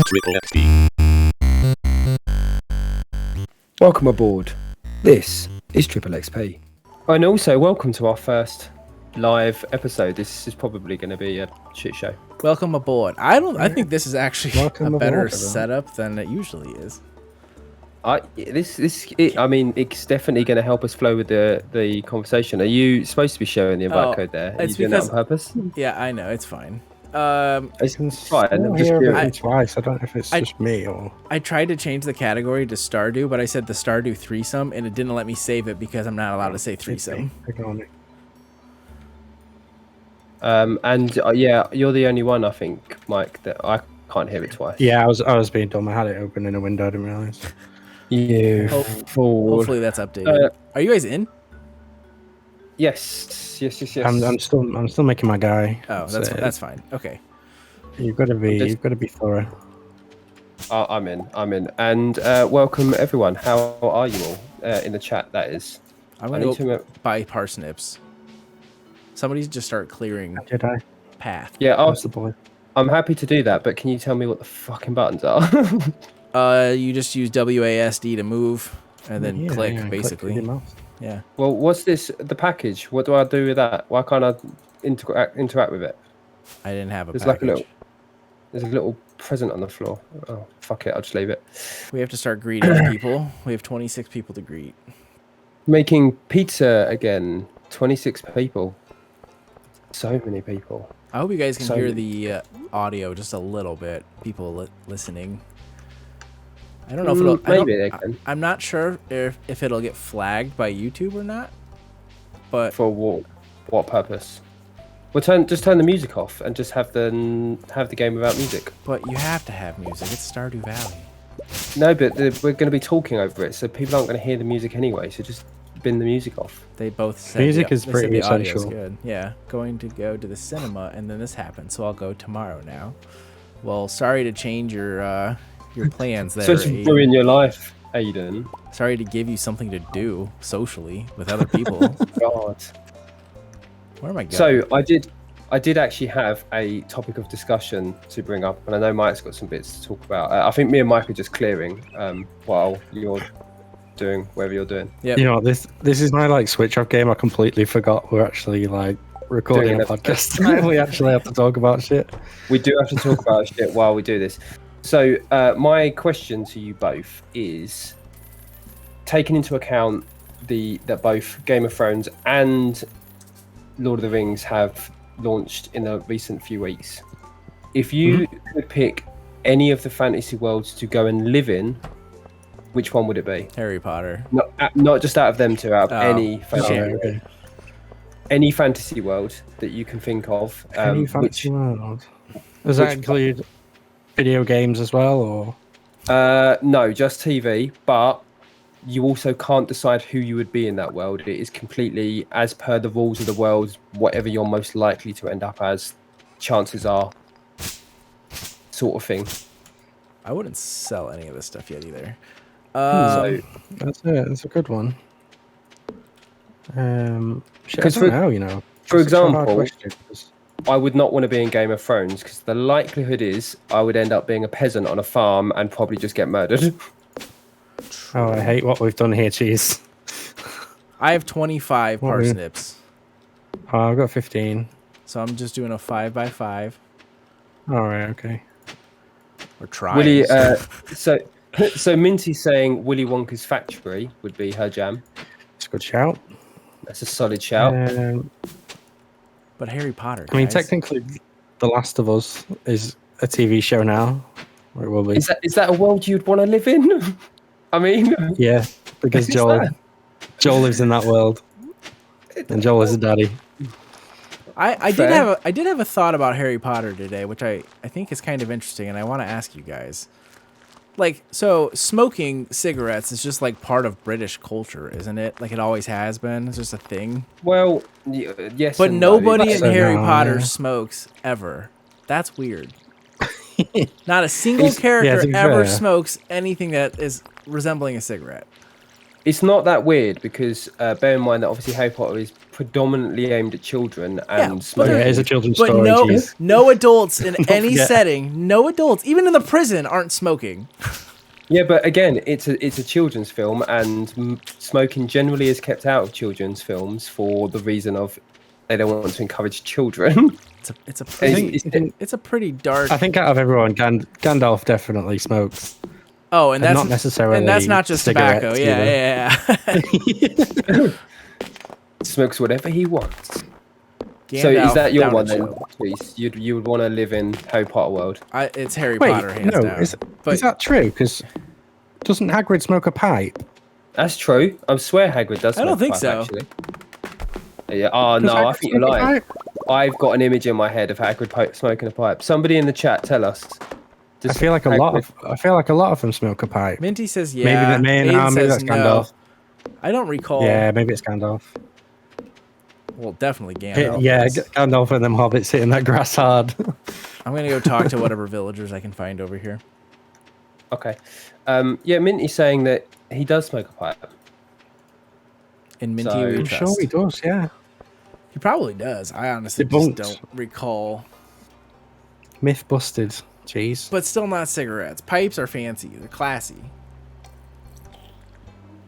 Triple XP. Welcome aboard. This is Triple XP. And also, welcome to our first live episode. This is probably going to be a shit show. Welcome aboard. I think this is actually Welcome a better aboard, everyone. setup than it usually is. I mean, it's definitely going to help us flow with the conversation. Are you supposed to be showing the invite code there? Are you it's doing that on because- purpose? Yeah, I know, it's fine. It's can fine. I'm still just hear curious. everything twice. I don't know if it's just me or... I tried to change the category to Stardew, but I said the Stardew threesome, and it didn't let me save it because I'm not allowed to say threesome. Ignore me. Yeah, you're the only one, I think, Mike, that I can't hear it twice. Yeah, I was being dumb. I had it open in a window. I didn't realize. You fool. Hopefully that's updated. Are you guys in? Yes. I'm still making my guy. Oh, that's fine. Okay. You've got to be thorough. I'm in. And welcome everyone. How are you all in the chat? That is. I'm going to buy parsnips. Somebody just start clearing Did I? path. Yeah, What's the point? I'm happy to do that, but can you tell me what the fucking buttons are? You just use WASD to move, and then click, Click basically. with your mouse. Yeah. Well, what's this? The package. What do I do with that? Why can't I interact with it? I didn't have a There's package. There's a little present on the floor. Oh, fuck it. I'll just leave it. We have to start greeting people. We have 26 people to greet. Making pizza again. 26 people. So many people. I hope you guys can So- hear the audio just a little bit. People listening. I don't know if it'll. Maybe they can. I'm not sure if it'll get flagged by YouTube or not. But For what purpose? Well, just turn the music off and just have the game without music. but you have to have music. It's Stardew Valley. No, but we're going to be talking over it, so people aren't going to hear the music anyway. So just bin the music off. They both said Music is they said pretty the audio's essential. good. Yeah, going to go to the cinema, and then this happened, so I'll go tomorrow now. Well, sorry to change your plans there. So it's Aiden. ruin your life, Aiden. Sorry to give you something to do socially with other people. God. Where am I going? So I did actually have a topic of discussion to bring up, and I know Mike's got some bits to talk about. I think me and Mike are just clearing while you're doing whatever you're doing. Yep. You know, this is my switch off game. I completely forgot we're actually recording Doing a it. podcast. We actually have to talk about shit. We do have to talk about shit while we do this. So my question to you both is, taking into account that both Game of Thrones and Lord of the Rings have launched in the recent few weeks, if you could pick any of the fantasy worlds to go and live in, which one would it be? Harry Potter. Not just out of them two, out of any fantasy, okay. Okay. any fantasy world that you can think of. Any fancy world? Does that include video games as well, or? No, just TV, but you also can't decide who you would be in that world. It is completely as per the rules of the world, whatever you're most likely to end up as, chances are, sort of thing. I wouldn't sell any of this stuff yet either. So, That's a good one. Shit, I Because don't know, you know. for It's such a hard example, question, 'cause- I would not want to be in Game of Thrones because the likelihood is I would end up being a peasant on a farm and probably just get murdered. oh, I hate what we've done here, cheese. I have 25 What are you- parsnips, Oh, I've got 15. so I'm just doing a 5x5. All right, okay. Or trying. Willy, so Minty's saying Willy Wonka's factory would be her jam. It's a good shout. That's a solid shout. But Harry Potter. I mean, guys. technically, The Last of Us is a TV show now. Or it will be. Is that a world you'd want to live in? I mean, Yeah, because Is Joel that? lives in that world, and Joel is a daddy. I did Fair. have a thought about Harry Potter today, which I think is kind of interesting, and I want to ask you guys. Like, so smoking cigarettes is just like part of British culture, isn't it? Like it always has been. It's just a thing. well, yes. But and no. nobody in So Harry no, Potter yeah. smokes ever. That's weird. Not a single character to be ever fair. smokes anything that is resembling a cigarette. it's not that weird because bear in mind that obviously Harry Potter is predominantly aimed at children and but smoking. Yeah, it is a children's But story. no, Jeez. no adults in any forget. setting, no adults, even in the prison, aren't smoking. Yeah, but again, it's a children's film, and smoking generally is kept out of children's films for the reason of they don't want to encourage children. It's a I pretty, think, it's a pretty dark. I think out of everyone, Gandalf definitely smokes. Oh, and that's not necessarily and that's not just tobacco. cigarettes Yeah. Smokes whatever he wants. So Gandalf, is that your down one to then, chill. Reese? You would want to live in Harry Potter world? It's Harry Wait, Potter, hands no, down. is But that true? Because doesn't Hagrid smoke a pipe? That's true. I swear Hagrid does. I don't smoke think pipe, so. Actually. Yeah. Oh Does no, I Hagrid think you're smoke a lying. pipe? I've got an image in my head of Hagrid smoking a pipe. Somebody in the chat, tell us. I feel like a lot of them smoke a pipe. Minty says yeah. Maybe Aiden maybe says that's no. Gandalf. I don't recall. Yeah, maybe it's Gandalf. Well, definitely Gandalf. Yeah, is. Gandalf and them hobbits hitting that grass hard. I'm gonna go talk to whatever villagers I can find over here. Okay. Yeah, Minty's saying that he does smoke a pipe. In Minty, So- we I'm trust. sure he does. Yeah, He probably does. I honestly Debunked. just don't recall. myth busted. Jeez. But still not cigarettes. Pipes are fancy. They're classy.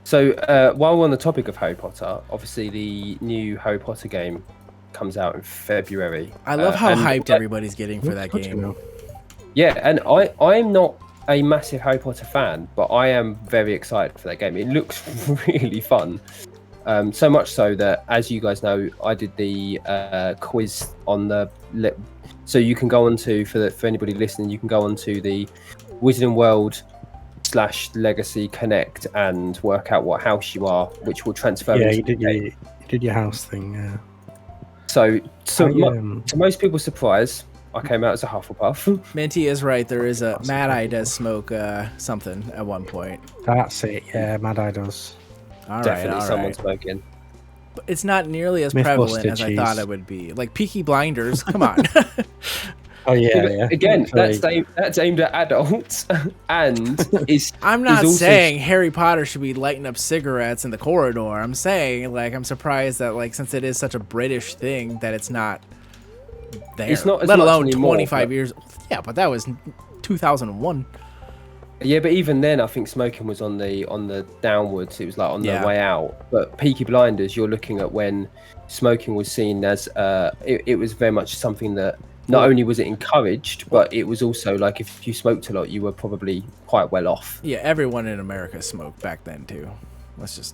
So while we're on the topic of Harry Potter, obviously the new Harry Potter game comes out in February. I love how and- hyped everybody's getting for that Good to game. know. Yeah, and I'm not a massive Harry Potter fan, but I am very excited for that game. It looks really fun. So much so that, as you guys know, I did the quiz on the. So you can go on to for anybody listening, you can go on to the Wizarding World / Legacy Connect and work out what house you are, which will transfer. Yeah, into you the game. did your house thing. Yeah. So I, to most people's surprise, I came out as a Hufflepuff. Minty is right. There is a Mad Eye does smoke something at one point. That's it. Yeah, Mad Eye does. All right, Definitely all someone right. smoking. But it's not nearly as Myth prevalent busted, as I thought jeez. it would be. Like Peaky Blinders. Come on. Oh yeah. Again, Literally. that's aimed at adults, and is. I'm not is also- saying Harry Potter should be lighting up cigarettes in the corridor. I'm saying, like, I'm surprised that, like, since it is such a British thing, that it's not there. It's not as let much alone anymore, 25 but- years. Yeah, but that was 2001. Yeah, but even then, I think smoking was on the downwards. It was like on the Yeah. way out. But Peaky Blinders, you're looking at when smoking was seen as it was very much something that not only was it encouraged, but it was also like if you smoked a lot, you were probably quite well off. Yeah, everyone in America smoked back then too. It's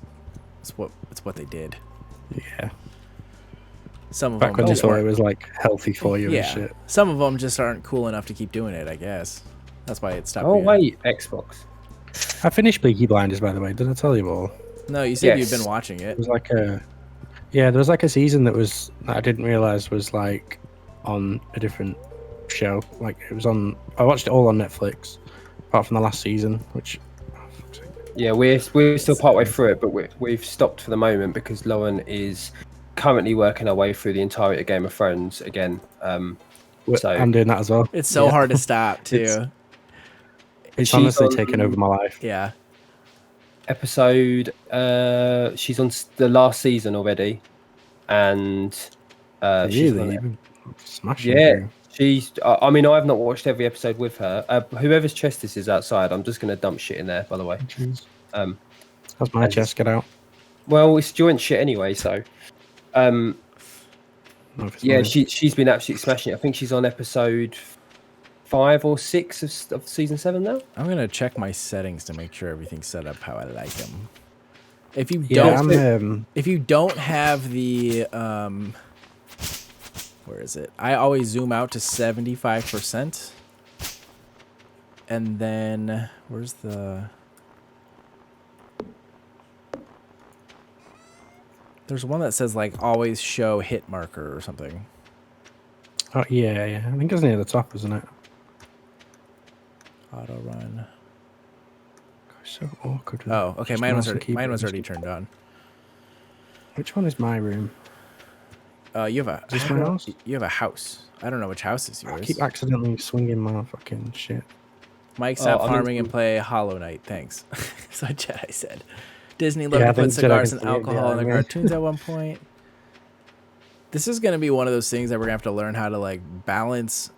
what they did. Yeah. Some of Back them when they just thought it weren't. was like healthy for you and Yeah, shit. some of them just aren't cool enough to keep doing it. I guess that's why it stopped. Oh being- wait, Xbox. I finished Peaky Blinders, by the way. Did I tell you all? No, you said Yes. you'd been watching it. It was like there was like a season that I didn't realize was like on a different show. Like it was on. I watched it all on Netflix, apart from the last season, which. Oh, fuck's sake. Yeah, we're still partway through it, but we've stopped for the moment because Lauren is currently working our way through the entirety of Game of Thrones again. So I'm doing that as well. It's so Yeah. hard to stop too. It's she's honestly on- taken over my life. Yeah. episode she's on the last season already, and she's on Really, it. smashing. Yeah, through. she's I mean, I've not watched every episode with her. Whoever's chest this is outside, I'm just gonna dump shit in there, by the way. Jeez. um How's my chest get out? well, it's joint shit anyway, so No, if it's yeah, mine. she's been absolutely smashing it. I think she's on episode 5 or 6 of season 7 now. I'm gonna check my settings to make sure everything's set up how I like them. If you Yeah, don't, I'm. if you don't have the where is it? I always zoom out to 75%, and then where's the? There's one that says like always show hit marker or something. Oh yeah. I think it's near the top, isn't it? Auto run. Gosh, so awkward. with Oh, okay. just Mine was mouse and already keyboard and already stuff. turned on. Which one is my room? You have a Is this my house? You have a house. I don't know which house is I yours. keep accidentally swinging my fucking shit. Mike, stop I'm farming in- and play Hollow Knight. Thanks. That's what Jedi said. Disney loved Yeah, to I think put so, I can cigars and see it alcohol in their behind me. cartoons at one point. This is going to be one of those things that we're going to have to learn how to like balance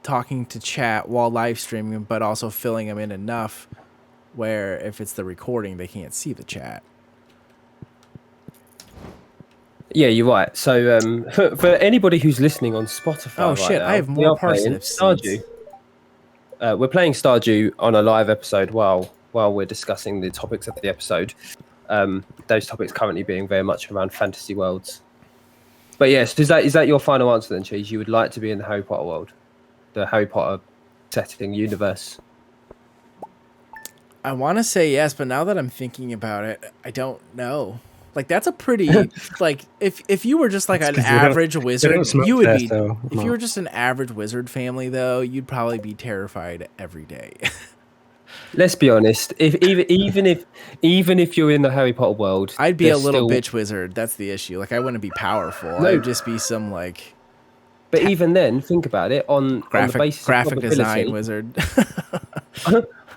talking to chat while live streaming, but also filling them in enough where if it's the recording, they can't see the chat. Yeah, you're right. So for anybody who's listening on Spotify Oh right shit, now, I have we more are playing parsnip seeds. Stardew. We're playing Stardew on a live episode while we're discussing the topics of the episode. Those topics currently being very much around fantasy worlds. But yes, is that your final answer then, Cheese? You would like to be in the Harry Potter world, the Harry Potter setting universe? I want to say yes, but now that I'm thinking about it, I don't know. Like that's a pretty like if you were just like an 'cause they don't- average wizard, don't smoke you would there, be. so If no. you were just an average wizard family, though, you'd probably be terrified every day. Let's be honest. Even if you're in the Harry Potter world, I'd be a there's little still- bitch wizard. That's the issue. Like I wouldn't be powerful. No. I'd just be some like But even then, think about it on the basis graphic of design probability. wizard.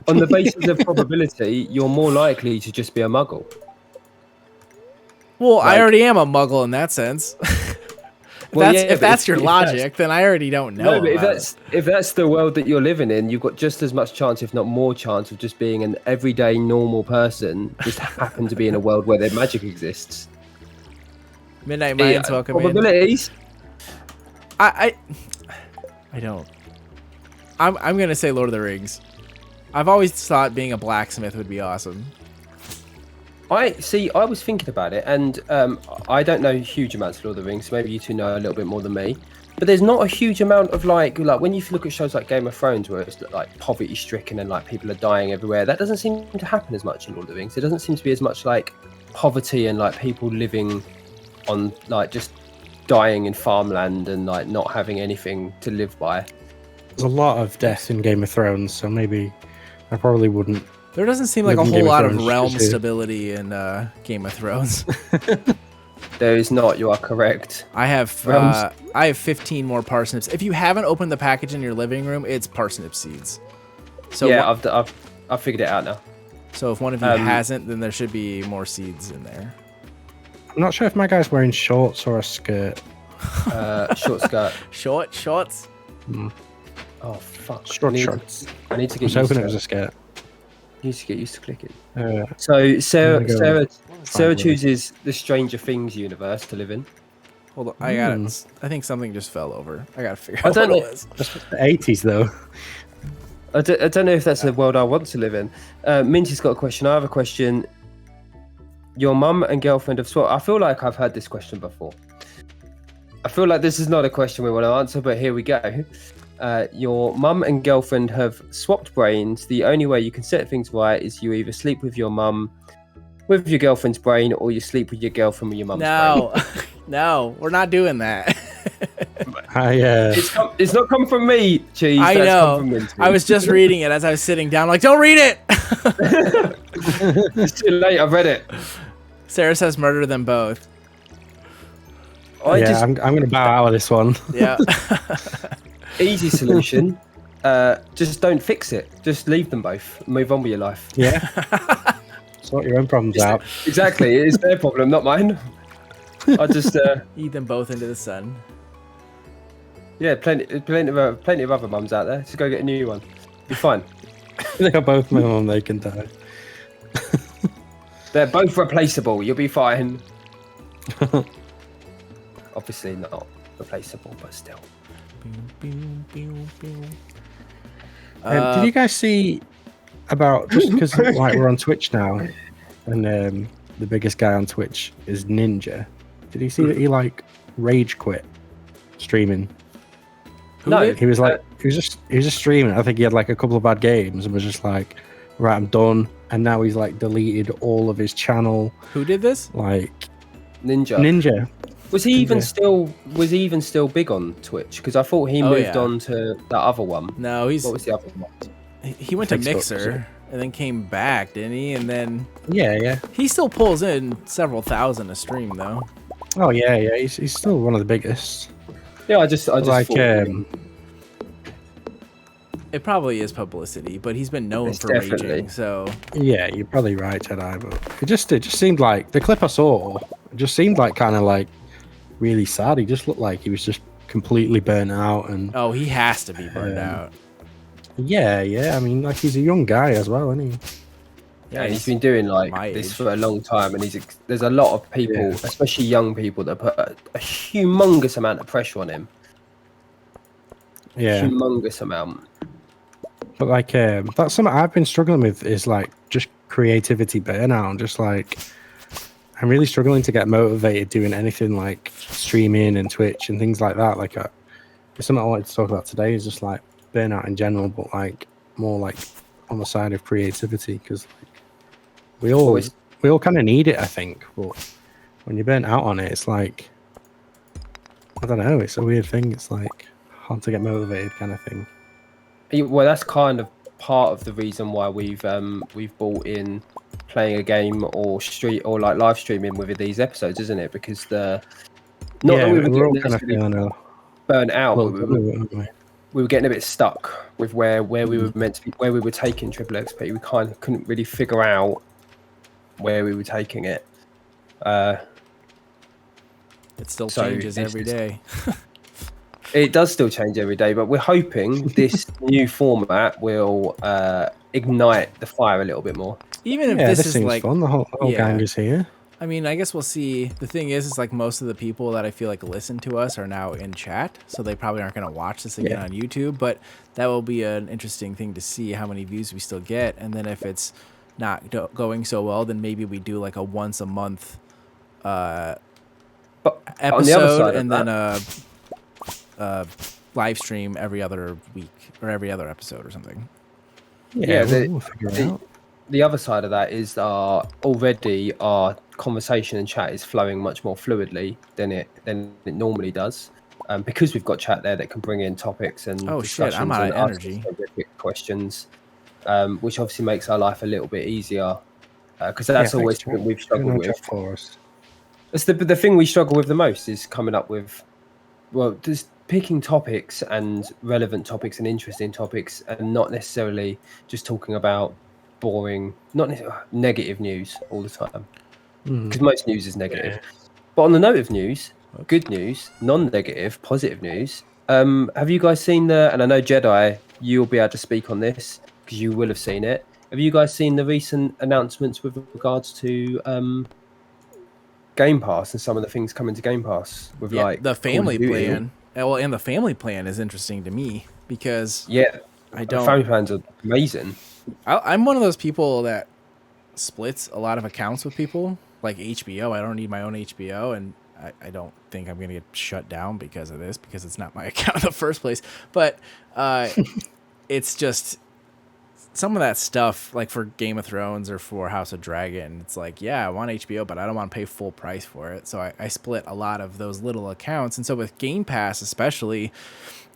On the basis of probability, you're more likely to just be a muggle. Well, I Like- already am a muggle in that sense. Well, If yeah, but that's your if logic, then I already don't know. No, but about it. if that's the world that you're living in, you've got just as much chance, if not more chance, of just being an everyday normal person. Just happen to be in a world where their magic exists. Midnight Minds, welcome in. Probabilities. I don't. I'm gonna say Lord of the Rings. I've always thought being a blacksmith would be awesome. I was thinking about it, and I don't know huge amounts of Lord of the Rings. So maybe you two know a little bit more than me. But there's not a huge amount of like when you look at shows like Game of Thrones, where it's like poverty stricken and like people are dying everywhere. That doesn't seem to happen as much in Lord of the Rings. There doesn't seem to be as much like poverty and like people living on like just dying in farmland and like not having anything to live by. There's a lot of death in Game of Thrones, so maybe I probably wouldn't. There doesn't seem like a Living whole Game of lot of Thrones, realm just here. stability in Game of Thrones. There is not. You are correct. I have 15 more parsnips. If you haven't opened the package in your living room, it's parsnip seeds. So Yeah, I've figured it out now. so if one of you hasn't, then there should be more seeds in there. I'm not sure if my guy's wearing shorts or a skirt. Short skirt. Shorts. Oh fuck. Short I shorts. need to I get was used hoping to it was a skirt. Need to get used to clicking. Uh, So Sarah I'm gonna go Sarah find chooses the Stranger Things universe to live in. Hold on, I got it. I think something just fell over. I gotta figure I out don't what know. it was. that's the 80s though. I don't know if that's the world I want to live in. Minty's got a question. I have a question. Your mum and girlfriend have swapped. I feel like I've heard this question before. I feel like this is not a question we want to answer, but here we go. Your mum and girlfriend have swapped brains. The only way you can set things right is you either sleep with your mum with your girlfriend's brain, or you sleep with your girlfriend with your mum's brain. No, no, we're not doing that. It's not come from me, Cheese. I That's know. Come from Minty. I was just reading it as I was sitting down. Like, don't read it. It's too late. I've read it. Sarah says murder them both. I'm going to bow out of this one. Yeah. Easy solution. Just don't fix it. Just leave them both. Move on with your life. Yeah. Sort your own problems out. Exactly. It's their problem, not mine. I just Eat them both into the sun. yeah, plenty of other mums out there. Just go get a new one. Be fine. They are both my mum, they can die. They're both replaceable. You'll be fine. Obviously not replaceable, but still. Did you guys see about, just because like we're on Twitch now, and the biggest guy on Twitch is Ninja? Did you see that he like rage quit streaming? No, He was like, he was just streaming. I think he had like a couple of bad games and was just like, right, I'm done. And now he's like deleted all of his channel. Who did this? Like Ninja. Was he even Ninja. still big on Twitch? Because I thought he moved on to that other one. No, What was the other one? he went to Facebook, Mixer and then came back, didn't he? And then Yeah. he still pulls in several thousand a stream though. Oh yeah. He's still one of the biggest. Yeah, I just Like thought, It probably is publicity, but he's been known It's for definitely. raging, so Yeah, you're probably right, Jedi. But it just seemed like the clip I saw. It just seemed like kind of like really sad. He just looked like he was just completely burnt out, and oh, he has to be burned out. yeah. I mean, like he's a young guy as well, isn't he? Yeah, And he's been doing like my this age. for a long time, and there's a lot of people, Yeah. especially young people, that put a humongous amount of pressure on him. Yeah. Humongous amount. But like that's something I've been struggling with is like just creativity burnout. Just like I'm really struggling to get motivated doing anything like streaming and Twitch and things like that. Like it's something I wanted to talk about today is just like burnout in general, but like more like on the side of creativity because like, we all kind of need it, I think. But when you're burnt out on it, it's like I don't know. It's a weird thing. It's like hard to get motivated, kind of thing. Well, that's kind of part of the reason why we've brought in playing a game or like live streaming with these episodes, isn't it? Because that we we're all were kind of feeling burnt out, but we we were getting a bit stuck with where we were meant to be, where we were taking Triple XP. We kind of couldn't really figure out where we were taking it. It still changes every day. It does still change every day, but we're hoping this new format will ignite the fire a little bit more. Even if this is seems like fun, the whole gang is here. I mean, I guess we'll see. The thing is like most of the people that I feel like listen to us are now in chat, so they probably aren't going to watch this again on YouTube. But that will be an interesting thing to see how many views we still get, and then if it's not going so well, then maybe we do like a once a month episode, and then a live stream every other week or every other episode or something. Yeah, we'll figure it out. The other side of that is already our conversation and chat is flowing much more fluidly than it normally does, because we've got chat there that can bring in topics and discussions I'm out and of ask energy. specific questions, which obviously makes our life a little bit easier, because that's always something we've struggled with. For us. It's the thing we struggle with the most is coming up with, just picking topics and relevant topics and interesting topics, and not necessarily just talking about boring, negative news all the time, because most news is negative. But on the note of news, good news, non-negative, positive news. Have you guys seen and I know Jedi, you'll be able to speak on this because you will have seen it. Have you guys seen the recent announcements with regards to Game Pass and some of the things coming to Game Pass with like the family plan? Well, and the family plan is interesting to me because family plans are amazing. I'm one of those people that splits a lot of accounts with people, like HBO. I don't need my own HBO, and I don't think I'm going to get shut down because of this, because it's not my account in the first place. But it's just some of that stuff, like for Game of Thrones or for House of Dragon, it's like, yeah, I want HBO, but I don't want to pay full price for it. So I split a lot of those little accounts. And so with Game Pass especially,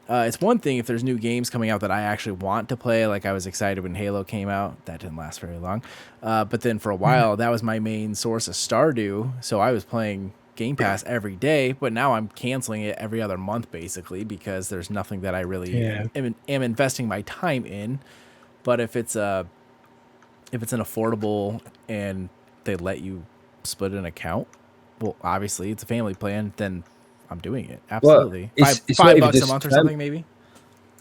it's one thing if there's new games coming out that I actually want to play. Like I was excited when Halo came out. That didn't last very long. But then for a while, that was my main source of Stardew. So I was playing Game Pass every day, but now I'm canceling it every other month basically because there's nothing that I really am investing my time in. But if it's an affordable and they let you split an account, well, obviously it's a family plan, then I'm doing it. Absolutely. Well, it's not even $5 a month or something, maybe.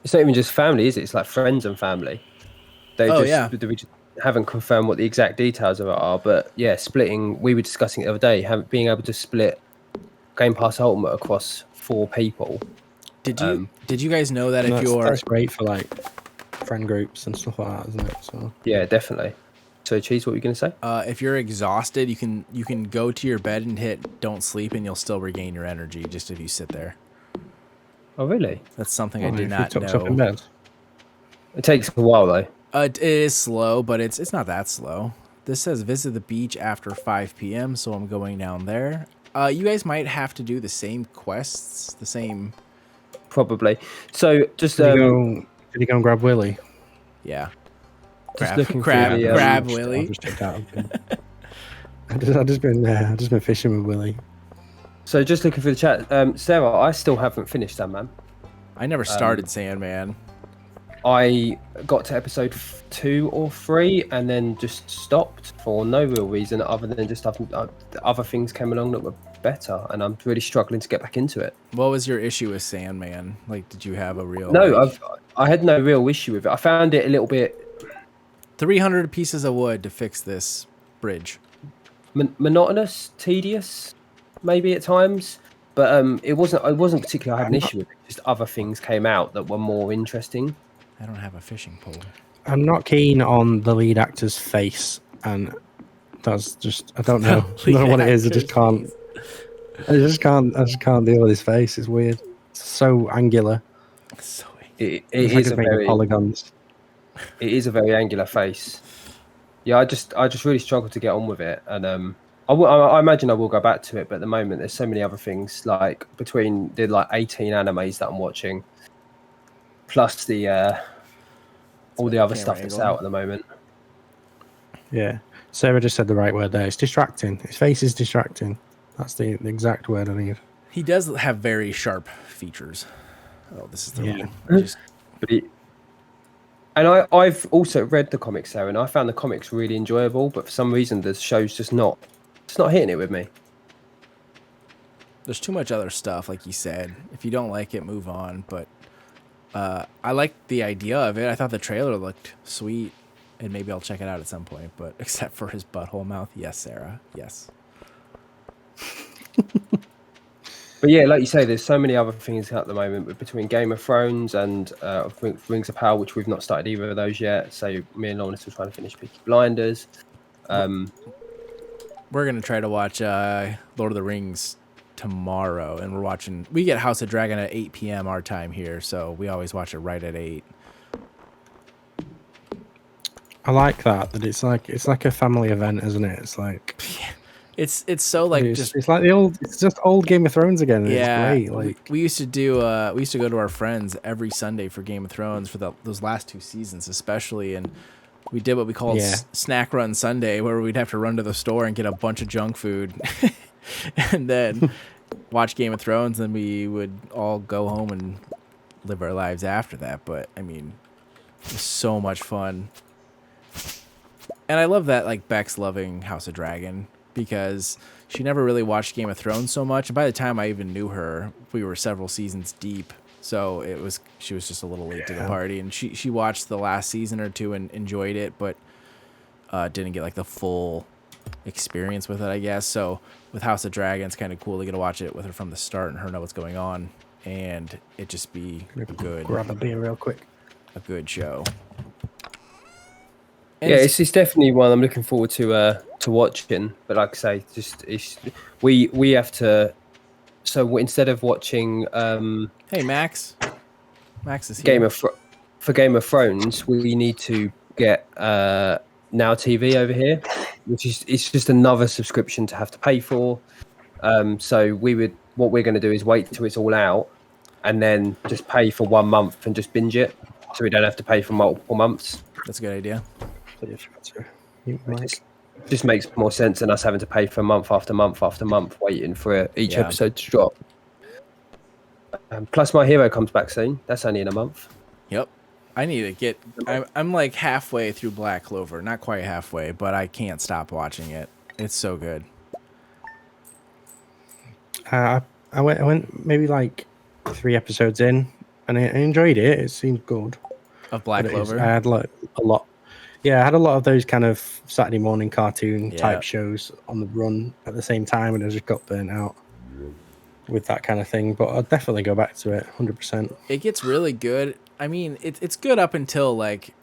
It's not even just family, is it? It's like friends and family. They just haven't confirmed what the exact details of it are, but yeah, splitting. We were discussing it the other day, being able to split Game Pass Ultimate across 4 people. Did you guys know that that's great for like friend groups and stuff like that, isn't it? So yeah, definitely. So Cheese, what were you going to say? If you're exhausted, you can go to your bed and hit don't sleep, and you'll still regain your energy just if you sit there. Oh, really? That's something I did not know. In bed. It takes a while though. It is slow, but it's not that slow. This says visit the beach after 5 p.m., so I'm going down there. You guys might have to do the same quests, the same. Probably. So just did you go and grab Willy? Yeah. Grab Willy. I've just been fishing with Willy. So just looking through the chat, Sarah, I still haven't finished Sandman. I never started Sandman. I got to episode 2 or 3 and then just stopped for no real reason other than just other things came along that were better, and I'm really struggling to get back into it. What was your issue with Sandman? Like, did you have a real? No, like, I had no real issue with it. I found it a little bit 300 pieces of wood to fix this bridge. monotonous, tedious, maybe at times. But it wasn't particularly. I had an issue with it. Just other things came out that were more interesting. I don't have a fishing pole. I'm not keen on the lead actor's face, and that's just I don't know. I don't know what it is. I just can't. I just can't deal with his face. It's weird. It's so angular. So It It's is like a made of very polygons. It is a very angular face. Yeah, I just really struggle to get on with it, and I imagine I will go back to it, but at the moment there's so many other things, like between the like 18 animes that I'm watching, plus the all the other stuff that's out at the moment. Yeah, Sarah just said the right word there. It's distracting. His face is distracting. That's the exact word I need. He does have very sharp features. Oh, this is the Yeah. just And I've also read the comics there, and I found the comics really enjoyable, but for some reason the show's just not hitting it with me. there's too much other stuff, like you said. If you don't like it, move on. But I liked the idea of it. I thought the trailer looked sweet, and maybe I'll check it out at some point. But except for his butthole mouth, yes, Sarah, yes. But yeah, like you say, there's so many other things at the moment between Game of Thrones and Rings of Power, which we've not started either of those yet. So me and Lauren are still trying to finish Peaky Blinders. We're gonna try to watch Lord of the Rings tomorrow, and we get House of Dragon at 8 p.m. our time here, so we always watch it right at 8. I like that it's like a family event, isn't it? It's like It's so like it's like it's just old Game of Thrones again. And yeah. it's great. Like we used to go to our friends every Sunday for Game of Thrones for those last 2 seasons especially, and we did what we called Snack Run Sunday, where we'd have to run to the store and get a bunch of junk food, and then watch Game of Thrones. And we would all go home and live our lives after that. But I mean, it was so much fun. And I love that like Beck's loving House of Dragon, because she never really watched Game of Thrones so much. And by the time I even knew her, we were several seasons deep. So she was just a little late to the party. And she watched the last season or 2 and enjoyed it, but didn't get like the full experience with it, I guess. So with House of Dragon, it's kind of cool to get to watch it with her from the start and her know what's going on. And it just be good. Grab a beer real quick. A good show. And yeah, it's definitely one I'm looking forward to watching. But like I say, we have to. So instead of watching, hey Max is here. For Game of Thrones, we need to get Now TV over here, which is it's just another subscription to have to pay for. So what we're going to do is wait till it's all out, and then just pay for 1 month and just binge it, so we don't have to pay for multiple months. That's a good idea. It just makes more sense than us having to pay for month after month after month waiting for each episode to drop. Plus, My Hero comes back soon. That's only in a month. Yep. I need to get. I'm like halfway through Black Clover, not quite halfway, but I can't stop watching it. It's so good. I went maybe like 3 episodes in, and I enjoyed it. It seemed good. Of Black Clover, I had like a lot. Yeah, I had a lot of those kind of Saturday morning cartoon type shows on the run at the same time, and I just got burnt out with that kind of thing. But I'll definitely go back to it, 100%. It gets really good. I mean, it's good up until like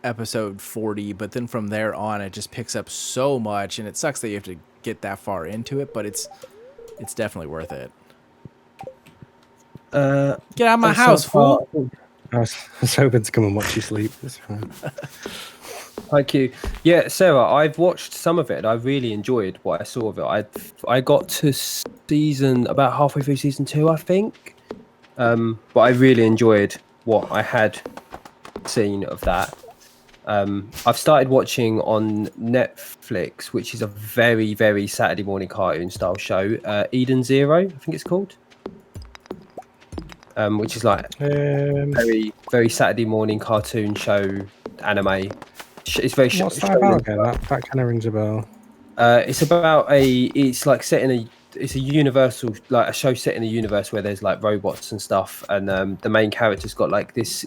episode 40, but then from there on, it just picks up so much, and it sucks that you have to get that far into it, but it's definitely worth it. Get out of my house, fool! I was hoping to come and watch you sleep. It's fine. Thank you. Yeah, Sarah, I've watched some of it. I really enjoyed what I saw of it. I got to about halfway through season 2, I think. But I really enjoyed what I had seen of that. I've started watching on Netflix, which is a very, very Saturday morning cartoon style show, Eden Zero, I think it's called. which is like very very Saturday morning cartoon show anime. It's very what's that about again? That kind of rings a bell. It's about it's like set in it's a universal, like a show set in a universe where there's like robots and stuff, and the main character's got like this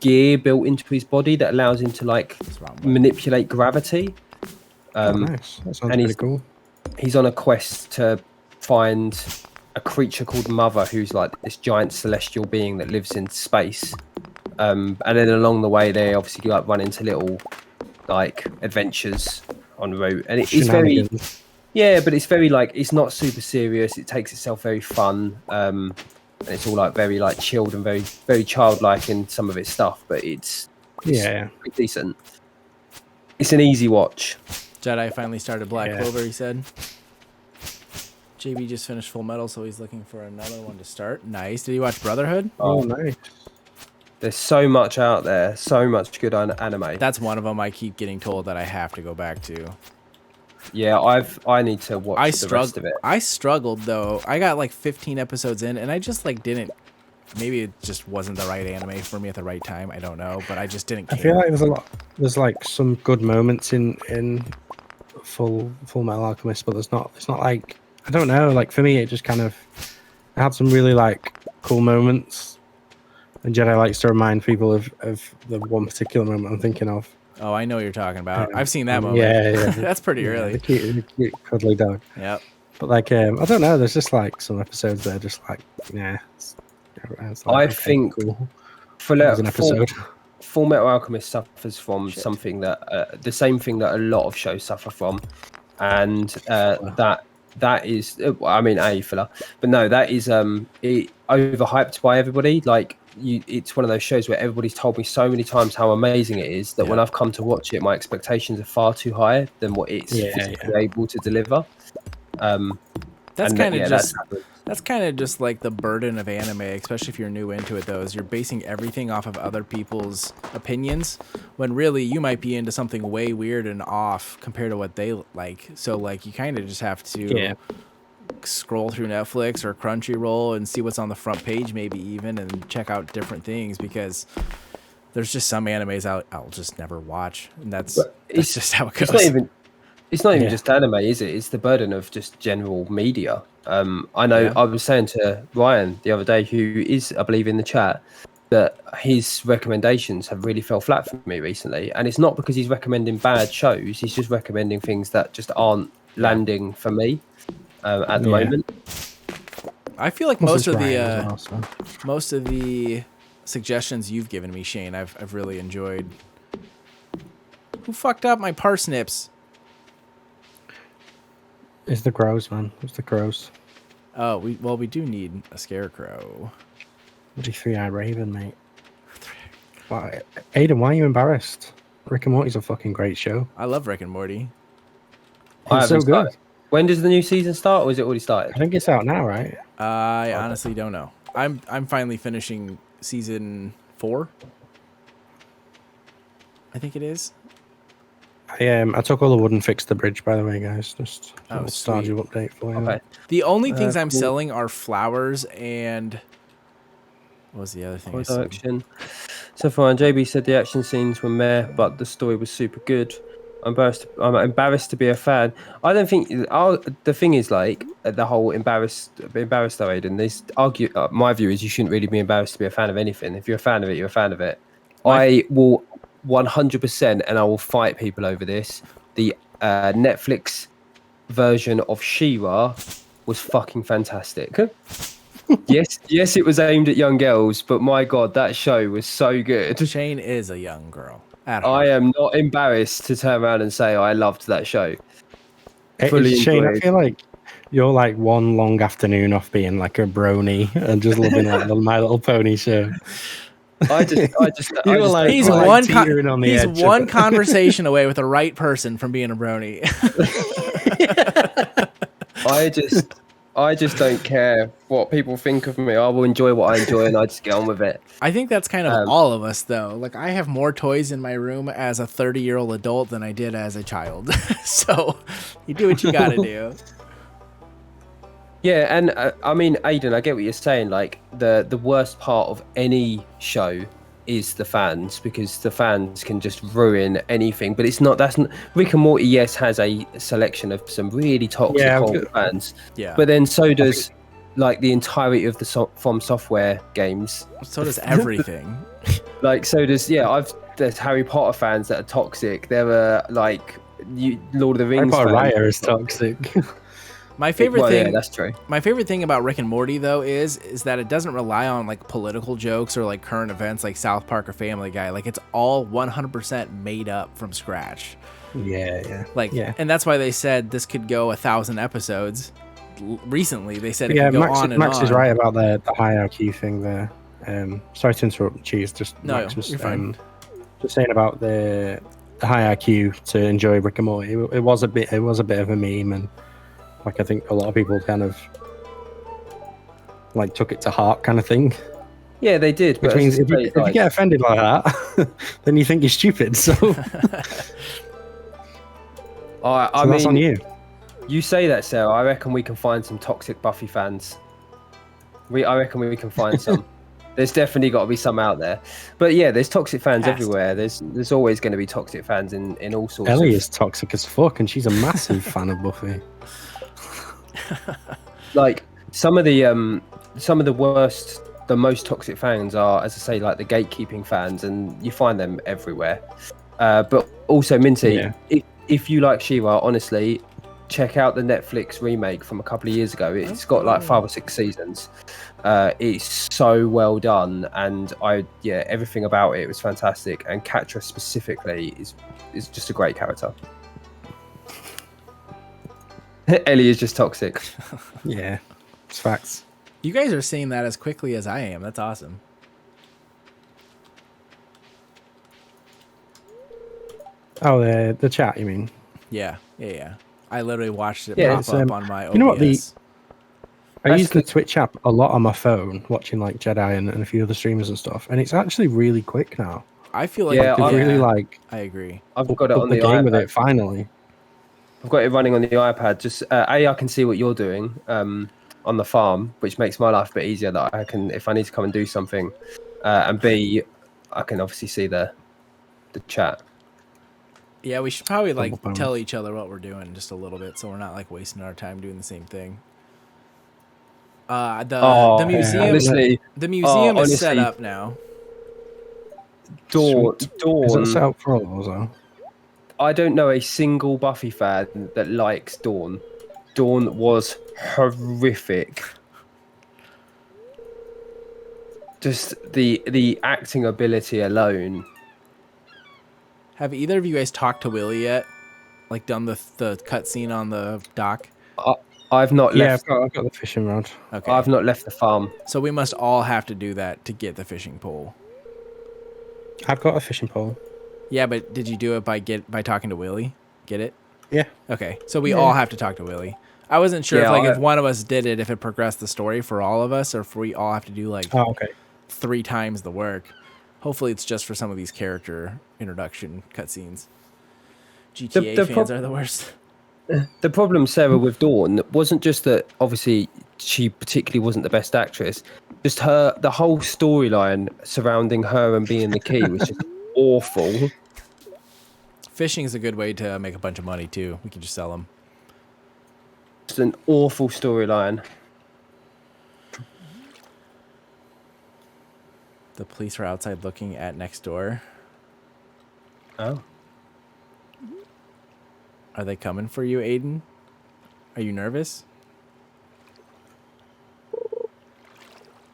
gear built into his body that allows him to like manipulate gravity. Nice. That sounds pretty cool. He's on a quest to find a creature called Mother, who's like this giant celestial being that lives in space. And then along the way, they obviously like run into little like adventures on the route, and it's very, yeah, but it's very like, it's not super serious. It takes itself very fun, and it's all like very like chilled and very very childlike in some of its stuff. But it's pretty decent. It's an easy watch. Jedi finally started Black Clover, he said. JB just finished Full Metal, so he's looking for another one to start. Nice. Did you watch Brotherhood? Oh, nice. There's so much out there, so much good anime. That's one of them I keep getting told that I have to go back to. Yeah, I need to watch the rest of it. I struggled though. I got like 15 episodes in, and I just like didn't. Maybe it just wasn't the right anime for me at the right time. I don't know, but I just didn't care. I feel like there's like some good moments in Full Metal Alchemist, but it's not like, I don't know. Like for me, it just kind of, I had some really like cool moments. And Jedi likes to remind people of the one particular moment I'm thinking of. Oh, I know what you're talking about. I've seen that moment. Yeah. That's pretty early. The cute, cuddly dog. Yep. But like, I don't know. There's just like some episodes that are just like, it's like, I think cool. Full Metal Alchemist suffers from something that the same thing that a lot of shows suffer from, and that is, I mean, filler, but no, that is it overhyped by everybody. Like it's one of those shows where everybody's told me so many times how amazing it is that when I've come to watch it, my expectations are far too high than what it's able to deliver. That's kind of just like the burden of anime, especially if you're new into it, though, is you're basing everything off of other people's opinions, when really you might be into something way weird and off compared to what they like. So like you kind of just have to scroll through Netflix or Crunchyroll and see what's on the front page, maybe even, and check out different things, because there's just some animes I'll just never watch, and that's just how it goes. It's not even just anime, is it? It's the burden of just general media. I know I was saying to Ryan the other day, who is, I believe, in the chat, that his recommendations have really fell flat for me recently. And it's not because he's recommending bad shows. He's just recommending things that just aren't landing for me at the moment. I feel like most of the suggestions you've given me, Shane, I've really enjoyed. Who fucked up my parsnips? It's the crows, man. It's the crows. Oh, we do need a scarecrow. Bloody three-eyed raven, mate. Why, Aiden? Why are you embarrassed? Rick and Morty's a fucking great show. I love Rick and Morty. It's so good. When does the new season start, or is it already started? I think it's out now, right? I honestly don't know. I'm finally finishing season 4. I think it is. I took all the wood and fixed the bridge, by the way, guys. Just a little Stardew update for you. Okay. The only things I'm selling are flowers and... What was the other thing? Action. So far, JB said the action scenes were meh, but the story was super good. I'm embarrassed to be a fan. I don't think... the thing is, like, the whole embarrassed though, Aiden. My view is you shouldn't really be embarrassed to be a fan of anything. If you're a fan of it, you're a fan of it. I will... 100%, and I will fight people over this. The Netflix version of She-Ra was fucking fantastic. yes, it was aimed at young girls, but my god, that show was so good. Shane is a young girl. I am not embarrassed to turn around and say I loved that show. Shane, I feel like you're like one long afternoon off being like a brony and just loving like the My Little Pony show. He's one conversation away with the right person from being a brony. I just don't care what people think of me. I will enjoy what I enjoy, and I just get on with it. I think that's kind of all of us, though. Like, I have more toys in my room as a 30-year-old adult than I did as a child. So you do what you gotta do. Yeah, and I mean, Aidan, I get what you're saying. Like the worst part of any show is the fans, because the fans can just ruin anything. But it's not. That's not, Rick and Morty. Yes, has a selection of some really toxic, Yeah, horrible fans. Yeah. But then so does like the entirety of the From Software games. So does everything. Like so does there's Harry Potter fans that are toxic. There are like Lord of the Rings. Harry Potter fans. Raya is toxic. My favorite Well, thing. yeah, that's true. My favorite thing about Rick and Morty, though, is that it doesn't rely on like political jokes or like current events like South Park or Family Guy. Like it's all 100% made up from scratch. Yeah. Like, and that's why they said this could go 1,000 episodes. Recently, they said it could go on and Max on. is right about the hierarchy thing there. Sorry to interrupt. Cheese. Just No, Max was you're fine. just saying about the high IQ to enjoy Rick and Morty. It was a bit of a meme, and like I think a lot of people kind of like took it to heart, kind of thing. Yeah, they did. Which means if you get offended like that, then you think you're stupid. So, I mean, that's on you. You say that, Sarah. I reckon we can find some toxic Buffy fans. I reckon we can find some. There's definitely got to be some out there. But yeah, there's toxic fans everywhere. There's always going to be toxic fans in all sorts. Ellie is toxic as fuck, and she's a massive fan of Buffy. Like some of the worst, the most toxic fans are, as I say, like the gatekeeping fans, and you find them everywhere. But also, Minty, if you like She-Ra, honestly, check out the Netflix remake from a couple of years ago. It's got like 5 or 6 seasons. It's so well done, and everything about it was fantastic. And Catra specifically is just a great character. Ellie is just toxic. Yeah, it's facts. You guys are saying that as quickly as I am. That's awesome. Oh, the chat, you mean? Yeah. I literally watched it pop up on my OBS. You know what? I use the Twitch app a lot on my phone, watching like Jedi and a few other streamers and stuff, and it's actually really quick now. I feel like I agree. I've got it on the game iPad. with it finally. I've got it running on the iPad. Just I can see what you're doing on the farm, which makes my life a bit easier. That I can, if I need to come and do something, and B, I can obviously see the chat. Yeah, we should probably like tell each other what we're doing just a little bit, so we're not like wasting our time doing the same thing. The museum, honestly, the museum is set up now. Dawn. Is that set up for all of us? I don't know a single Buffy fan that likes Dawn. Dawn was horrific. Just the acting ability alone. Have either of you guys talked to Willie yet? Like done the cutscene on the dock? I've not left. Yeah, I've got the fishing rod. Okay. I've not left the farm. So we must all have to do that to get the fishing pole. I've got a fishing pole. Yeah, but did you do it by talking to Willie? Get it? Yeah. Okay, so we all have to talk to Willie. I wasn't sure if one of us did it, if it progressed the story for all of us, or if we all have to do like 3 times the work. Hopefully it's just for some of these character introduction cutscenes. GTA fans are the worst. The problem, Sarah, with Dawn wasn't just that obviously she particularly wasn't the best actress. Just the whole storyline surrounding her and being the key was just awful. Fishing is a good way to make a bunch of money too. We can just sell them. Just an awful storyline. The police are outside looking at next door. Oh. Are they coming for you, Aiden? Are you nervous?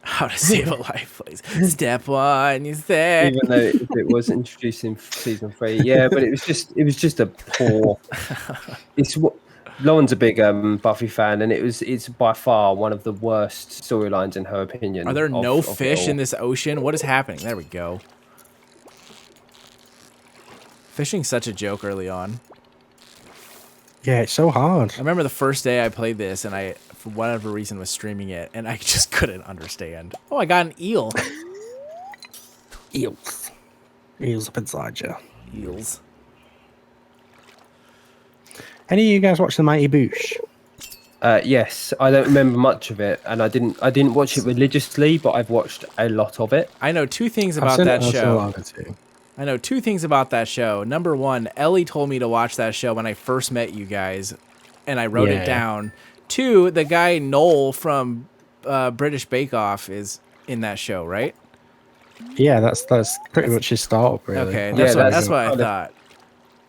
How to save a life, please. Step 1, you said. Even though it was introduced in season 3, yeah, but it was just a poor. Lauren's a big Buffy fan, and it's by far one of the worst storylines in her opinion. Are there no fish in this ocean? What is happening? There we go. Fishing's such a joke early on. Yeah, it's so hard. I remember the first day I played this, and I, for whatever reason, was streaming it, and I just couldn't understand. Oh, I got an eel. Eels. Eels up inside you. Eels. Any of you guys watch The Mighty Boosh? Yes, I don't remember much of it, and I didn't watch it religiously, but I've watched a lot of it. I know two things I've about seen that I've seen a show. lot of it too. I know two things about that show. Number one, Ellie told me to watch that show when I first met you guys, and I wrote it down. Two, the guy Noel from British Bake Off is in that show, right? Yeah, that's pretty much his startup, really. Okay, Yeah, that's what I kind of- thought.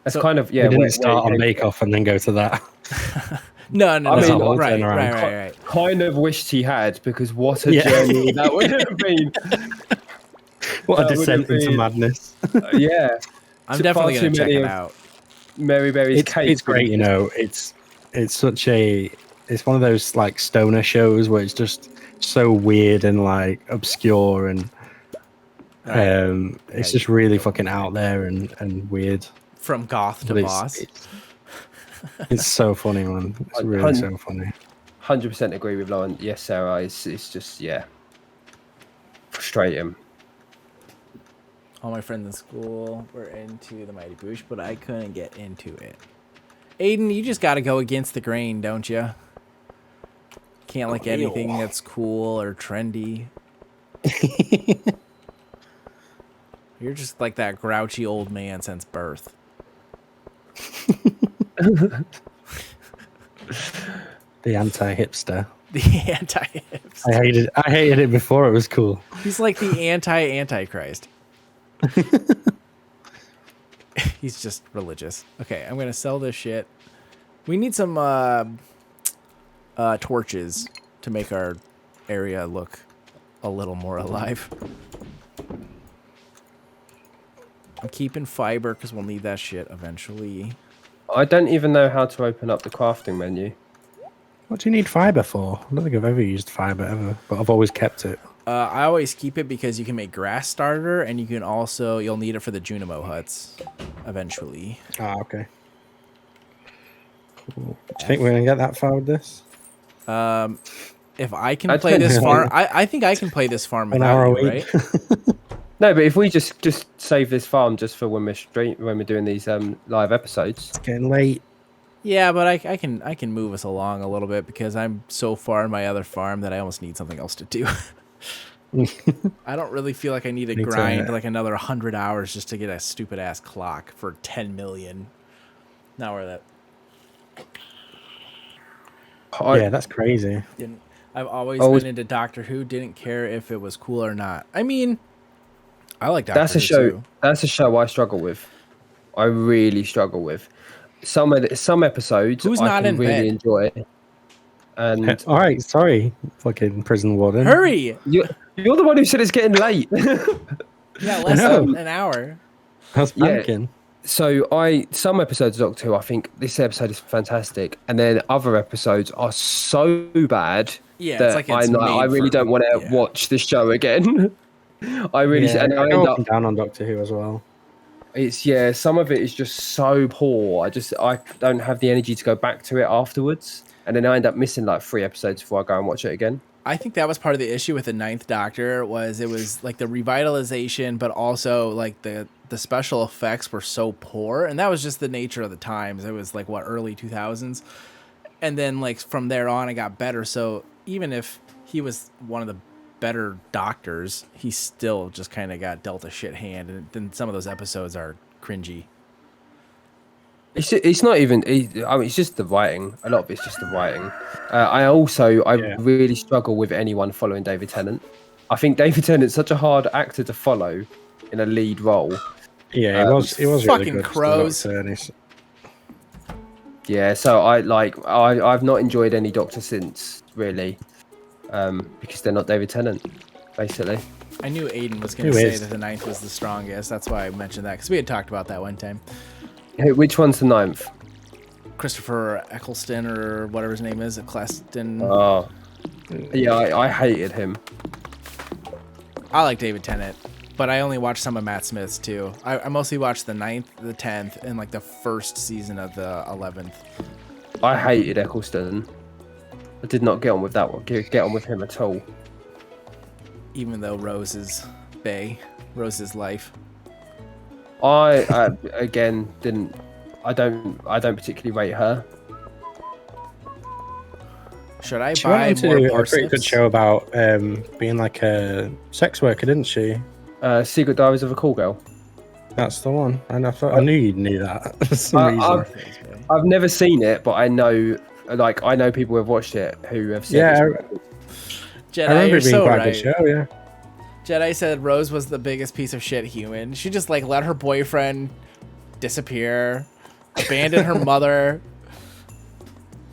That's So- kind of He yeah. didn't start on Bake Off and then go to that. No, I no, mean, no. I'll Right, turn around. right. Kind of wished he had, because what a Yeah. journey that would have been. What a That would descent have into been- madness. Yeah, I'm Too definitely far gonna too check many it of- out. Mary Berry's cake. It's great, you know. It's such a it's one of those like stoner shows where it's just so weird and like obscure and Right. it's just really fucking out there and weird. From goth to But boss. it's so funny, man. It's really so funny. 100% agree with Lauren. Yes, Sarah. It's just frustrating. All my friends in school were into the Mighty Boosh, but I couldn't get into it. Aiden, you just got to go against the grain, don't you? Can't like anything that's cool or trendy. You're just like that grouchy old man since birth. The anti-hipster. The anti-hips. I hated it before it was cool. He's like the anti-Antichrist. He's just religious. Okay, I'm gonna sell this shit. We need some torches to make our area look a little more alive. I'm keeping fiber because we'll need that shit eventually. I don't even know how to open up the crafting menu. What do you need fiber for? I don't think I've ever used fiber ever, but I've always kept it. I always keep it because you can make grass starter, and you can also you'll need it for the Junimo huts eventually. Ah, okay. Cool. Do you think we're gonna get that far with this? If I can I'd play say this no. farm, I think I can play this farm An without hour a you, week. right? No, but if we just save this farm just for when we're doing these live episodes. It's getting late. Yeah, but I can move us along a little bit because I'm so far in my other farm that I almost need something else to do. I don't really feel like I need to Need to- grind like another 100 hours just to get a stupid ass clock for 10 million. Now we're that Yeah, that's crazy. didn't. I've always Always- been into Doctor Who. Didn't care if it was cool or not. I mean, I like Doctor That's a Who show. too. That's a show I struggle with. I really struggle with. Some episodes Who's I not can in really bed? enjoy, and All right, sorry, fucking prison warden. Hurry! you're the one who said it's getting late. Yeah, less know. than an hour. I was Yeah. panicking. So some episodes of Doctor Who, I think this episode is fantastic, and then other episodes are so bad Yeah, that it's like it's I made really for- don't want to yeah. watch this show again. I really Yeah, and I I end go up up and down on Doctor Who as well. it's some of it is just so poor. I don't have the energy to go back to it afterwards, and then I end up missing like 3 episodes before I go and watch it again. I think that was part of the issue with the Ninth Doctor was it was like the revitalization, but also like the special effects were so poor, and that was just the nature of the times. It was like early 2000s, and then like from there on it got better. So even if he was one of the better doctors, he still just kind of got dealt a shit hand, and then some of those episodes are cringy. It's not even. I mean, it's just the writing. A lot of it's just the writing. I Yeah. really struggle with anyone following David Tennant. I think David Tennant's such a hard actor to follow in a lead role. Yeah, it was really fucking good. crows. Doctor, and he's- Yeah, so I've not enjoyed any Doctor since really, because they're not David Tennant, basically. I knew Aiden was going Who to say is? that the Ninth was the strongest. That's why I mentioned that because we had talked about that one time. Hey, which one's the 9th? Christopher Eccleston or whatever his name is, Eccleston. Oh, yeah, I hated him. I like David Tennant, but I only watched some of Matt Smith's too. I mostly watched the 9th, the 10th, and like the first season of the 11th. I hated Eccleston. I did not get on with that one. Get on with him at all. Even though Rose is Bay, Rose's life. I again didn't. I don't particularly rate her. Should I She went buy on to more do a pretty good parsnips? show about being like a sex worker, didn't she? Secret Diaries of a Call Girl. That's the one. And I knew you knew that for some I- reason. I've- I've never seen it, but I know people who have watched it who have said Yeah, Jedi, I remember you're it being so quite right. a good show. Yeah. Jedi said Rose was the biggest piece of shit human. She just like let her boyfriend disappear, abandoned her mother,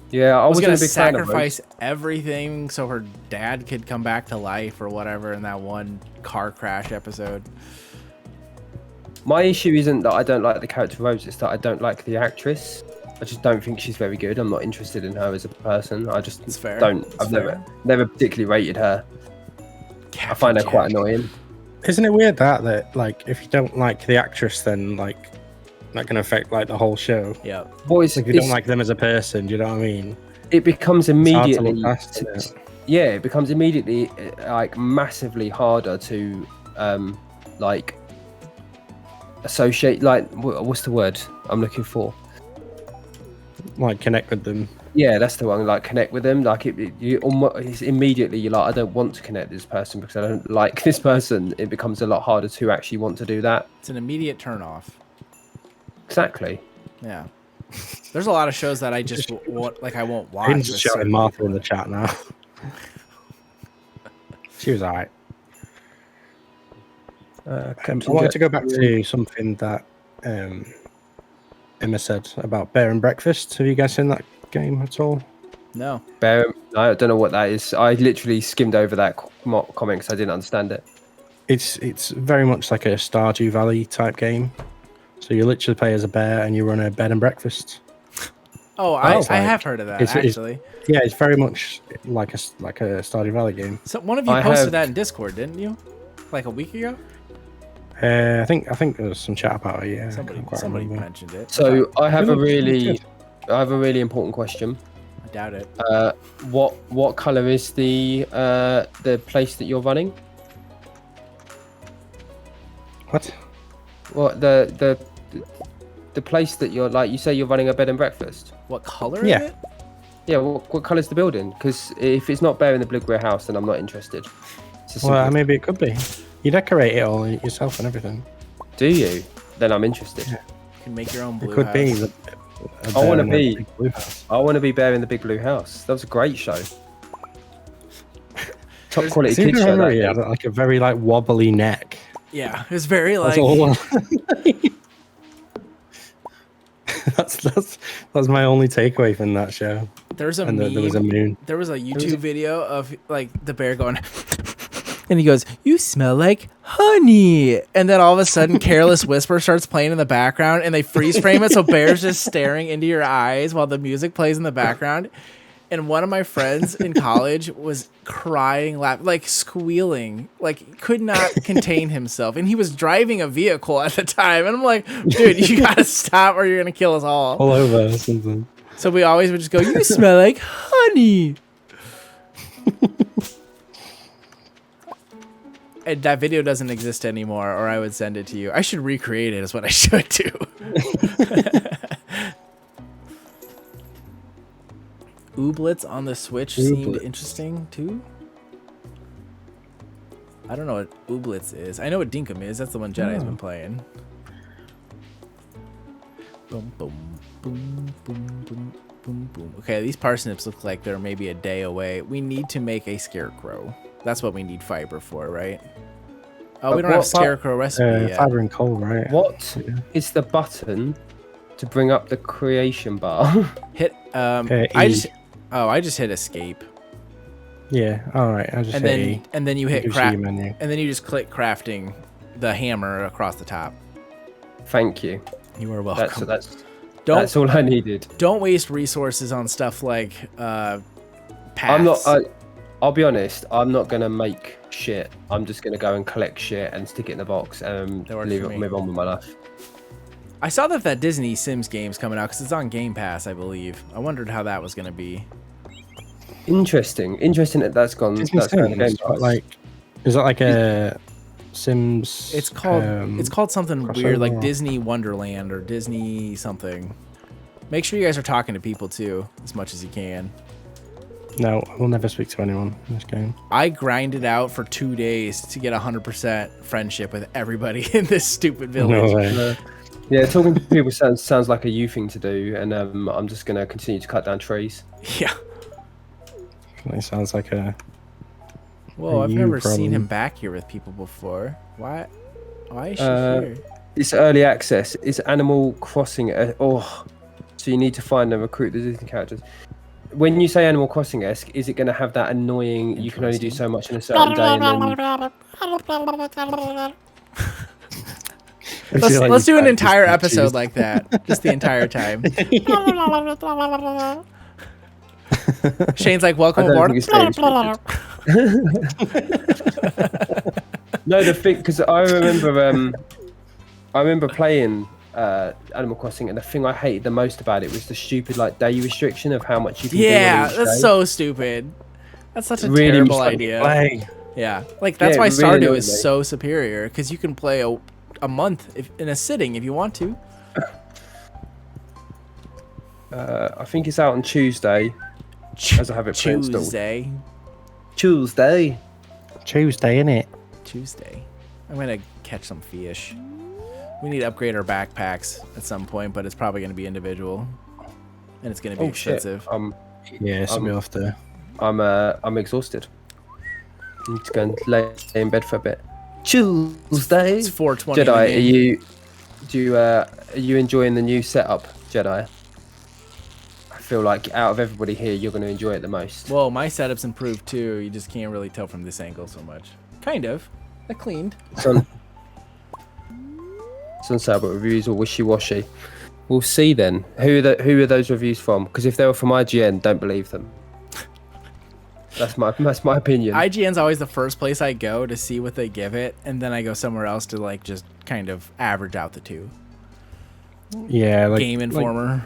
Yeah, I was wasn't gonna a big fan of Rose. sacrifice everything so her dad could come back to life or whatever in that one car crash episode. My issue isn't that I don't like the character Rose, it's that I don't like the actress. I just don't think she's very good. I'm not interested in her as a person. I just It's fair. don't. It's I've fair. never particularly rated her. I find her quite annoying. Isn't it weird that like if you don't like the actress, then like that can affect like the whole show? Yeah. Boys, If you don't like them as a person, do you know what I mean? it becomes It's hard to immediately. look past, isn't it? Yeah, it becomes immediately like massively harder to like associate. Like, what's the word I'm looking for? Like connect with them. Yeah, that's the one. Like, connect with them. Like, you almost immediately you're like, I don't want to connect with this person because I don't like this person. It becomes a lot harder to actually want to do that. It's an immediate turnoff. Exactly. Yeah. There's a lot of shows that I just want, like I won't watch. Aiden's with just shouting certain Martha people. in the chat now. She was alright. I wanted to go back to something that Emma said about Bear and Breakfast. Have you guys seen that game at all? No. I don't know what that is. I literally skimmed over that comment because I didn't understand it. It's very much like a Stardew Valley type game. So you literally play as a bear and you run a bed and breakfast. Oh, I have heard of that actually. Yeah, it's very much like a Stardew Valley game. So one of you posted that in Discord, didn't you? Like a week ago? I think there was some chat about it. Yeah, Somebody mentioned it. So I have a really really important question. I doubt it. What color is the place that you're running? What? What the place that you're like? You say you're running a bed and breakfast. What color Yeah. is it? Yeah. What color's the building? Because if it's not Bear in the Blue Grey House, then I'm not interested. Well, maybe it could be. You decorate it all yourself and everything. Do you? Then I'm interested. You can make your own blue It could house. be. I want to bear in a be. big blue house. I want to be Bear in the Big Blue House. That was a great show. Top quality Seems kids to show. remember That he had like a very like wobbly neck. Yeah, it's very That's like all. that's my only takeaway from that show. there's a And meme. there was a moon. There was a YouTube video of like the bear going and he goes, "You smell like honey." And then all of a sudden Careless Whisper starts playing in the background and they freeze frame it so Bear's just staring into your eyes while the music plays in the background. And one of my friends in college was crying, laughing, like squealing, like could not contain himself. And he was driving a vehicle at the time. And I'm like, dude, you gotta stop or you're gonna kill us all. All over or something. So we always would just go, "You smell like honey." And that video doesn't exist anymore, or I would send it to you. I should recreate it is what I should do. Ooblets on the Switch seemed Ooblets. interesting too. I don't know what Ooblets is. I know what Dinkum is. That's the one Jedi's been playing. Boom, boom, boom, boom, boom, boom, boom. Okay, these parsnips look like they're maybe a day away. We need to make a scarecrow. That's what we need fiber for, right? Oh, we don't have scarecrow recipe yet. Fiber and coal, right? What is the button to bring up the creation bar? Hit E. I just hit escape. Yeah. All right. I just And hit then E. and then you hit Gives you craft your menu. and then you just click crafting the hammer across the top. Thank you. You are welcome. That's all I needed. Don't waste resources on stuff like paths. I'm not. I'll be honest. I'm not gonna make shit. I'm just gonna go and collect shit and stick it in the box and That works leave for it. me. Move on with my life. I saw that Disney Sims game's coming out because it's on Game Pass, I believe. I wondered how that was gonna be. Interesting that that's gone. Disney That's gone to Game Sims, Pass. like, is that like a Sims? It's called something weird, like crossover? Disney Wonderland or Disney something. Make sure you guys are talking to people too, as much as you can. No, I will never speak to anyone in this game. I grinded out for 2 days to get 100% friendship with everybody in this stupid village. No way. Yeah, talking to people sounds like a you thing to do, and I'm just gonna continue to cut down trees. Yeah. It sounds like a. Whoa, A I've you never seen problem. him back here with people before. Why? Why is she Uh, here? It's early access. It's Animal Crossing. So you need to find and recruit the existing characters. When you say Animal Crossing-esque, is it going to have that annoying? You can only do so much in a certain day, and then Let's do an entire episode like that, just the entire time. Shane's like, I "Welcome don't aboard." think it's very scripted. No, the thing, because I remember playing Animal Crossing, and the thing I hated the most about it was the stupid like day restriction of how much you can do. Yeah, on each that's day. so stupid. That's such a Really terrible fucking idea. Play. Yeah, like that's Yeah, why it really Stardew annoyed is me. so superior, because you can play a month in a sitting if you want to. I think it's out on Tuesday, as I have it pre-installed. Tuesday. Tuesday. Tuesday, innit? Tuesday. I'm gonna catch some fish. We need to upgrade our backpacks at some point, but it's probably gonna be individual, and it's gonna be expensive. Shit. Yeah, so we'll have to. I'm exhausted. I need to go and lay in bed for a bit. Tuesday. It's 4:20. Jedi, are you enjoying the new setup, Jedi? I feel like out of everybody here, you're going to enjoy it the most. Well, my setup's improved too. You just can't really tell from this angle so much. Kind of. I cleaned. Some Saber reviews are wishy-washy. We'll see then. Who are those reviews from? Because if they were from IGN, don't believe them. That's my opinion. IGN's always the first place I go to see what they give it, and then I go somewhere else to like just kind of average out the two. Yeah, like Game Informer,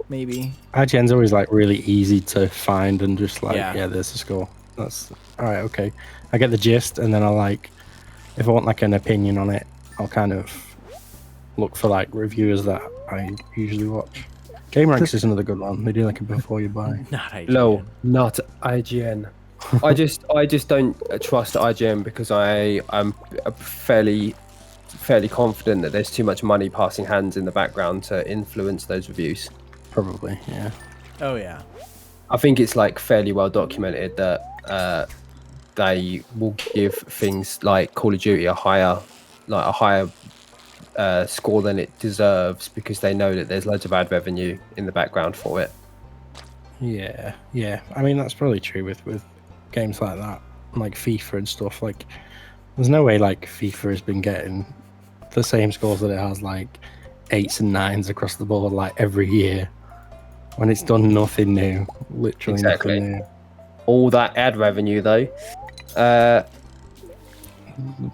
maybe. IGN's always like really easy to find and just like Yeah. there's the score. That's all right. Okay, I get the gist, and then I like if I want like an opinion on it, I'll kind of look for like reviewers that I usually watch. GameRanks is another good one. They do like a before you buy. Not IGN. No, not IGN. I just don't trust IGN because I'm fairly confident that there's too much money passing hands in the background to influence those reviews. Probably, yeah. Oh yeah. I think it's like fairly well documented that they will give things like Call of Duty a higher score than it deserves because they know that there's loads of ad revenue in the background for it. Yeah, yeah. I mean, that's probably true with games like that, like FIFA and stuff. Like, there's no way like FIFA has been getting the same scores that it has like 8s and 9s across the board like every year when it's done nothing new, literally Exactly. nothing new. All that ad revenue though.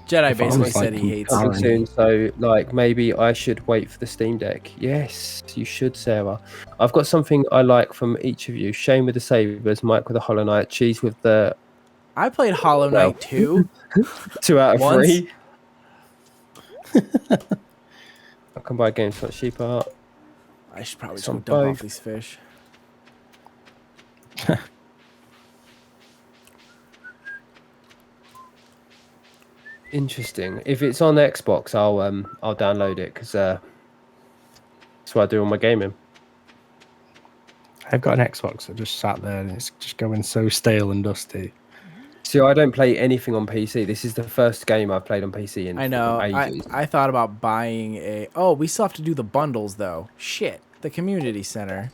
Jedi If I was, basically like, said he hates Coming it. soon, so like maybe I should wait for the Steam Deck. Yes, you should, Sarah. I've got something I like from each of you. Shane with the Sabers, Mike with the Hollow Knight, Cheese with the I played Hollow Knight 2. 2 out of Once. 3. I can buy games much cheaper. I should probably just Some go dump off both. these fish. Interesting. If it's on Xbox, I'll download it because that's what I do on my gaming. I've got an Xbox that just sat there and it's just going so stale and dusty. See, I don't play anything on PC. This is the first game I've played on PC in I know. ages. I thought about buying a. Oh, we still have to do the bundles though. Shit. The community center.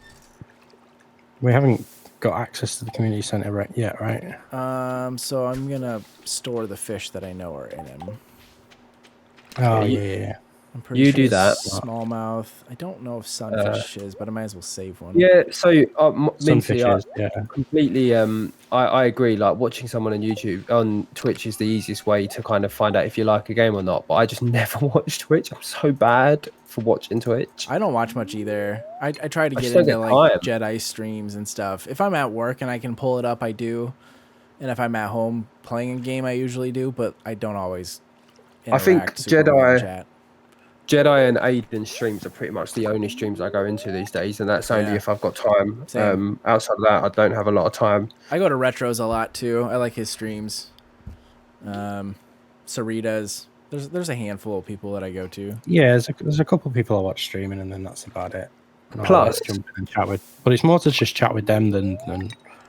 We haven't got access to the community center yet, right? So I'm gonna store the fish that I know are in him. Oh, you- yeah. I'm pretty You sure do that. Smallmouth. I don't know if sunfish is, but I might as well save one. Yeah, so mentally, I Sunfishes, yeah. completely. I agree. Like watching someone on YouTube, on Twitch is the easiest way to kind of find out if you like a game or not. But I just never watch Twitch. I'm so bad for watching Twitch. I don't watch much either. I try to I get still into get like time. Jedi streams and stuff. If I'm at work and I can pull it up, I do. And if I'm at home playing a game, I usually do, but I don't always. I think interact super well in Jedi- chat. Jedi and Aiden streams are pretty much the only streams I go into these days, and that's only if I've got time. Same. Outside of that, I don't have a lot of time. I go to Retros a lot too. I like his streams. Sarita's. There's a handful of people that I go to. Yeah, there's a couple of people I watch streaming, and then that's about it. And I'll Plus, jump in and chat with, but it's more to just chat with them than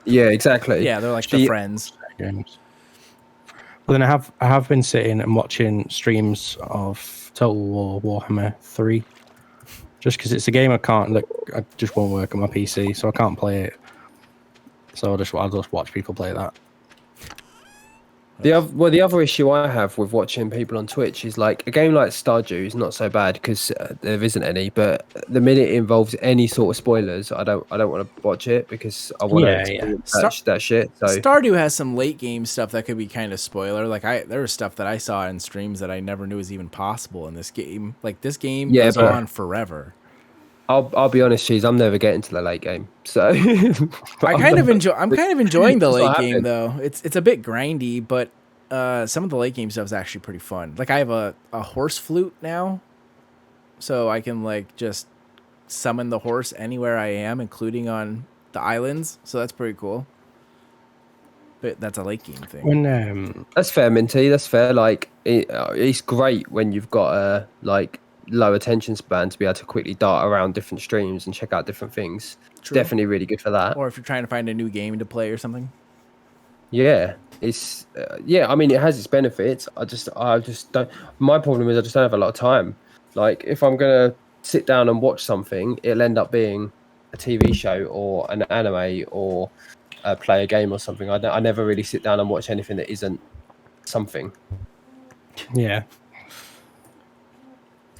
yeah, exactly. Yeah, they're like the friends. Games. But then I have been sitting and watching streams of Total War Warhammer 3, just because it's a game I just won't work on my PC, so I can't play it. So I'll just watch people play that. The other issue I have with watching people on Twitch is like a game like Stardew is not so bad because there isn't any. But the minute it involves any sort of spoilers, I don't want to watch it because I want to that shit. So Stardew has some late game stuff that could be kind of spoiler. Like there was stuff that I saw in streams that I never knew was even possible in this game. Like this game goes on forever. I'll be honest, Cheese. I'm never getting to the late game, so I'm kind of enjoying the late game though. It's a bit grindy, but some of the late game stuff is actually pretty fun. Like I have a horse flute now, so I can like just summon the horse anywhere I am, including on the islands. So that's pretty cool. But that's a late game thing. When that's fair, Minty. That's fair. Like it's great when you've got a low attention span to be able to quickly dart around different streams and check out different things. True. Definitely really good for that. Or if you're trying to find a new game to play or something. Yeah, it's I mean, it has its benefits. I just don't. My problem is I just don't have a lot of time. Like if I'm gonna sit down and watch something, it'll end up being a TV show or an anime or play a game or something. I never really sit down and watch anything that isn't something. Yeah.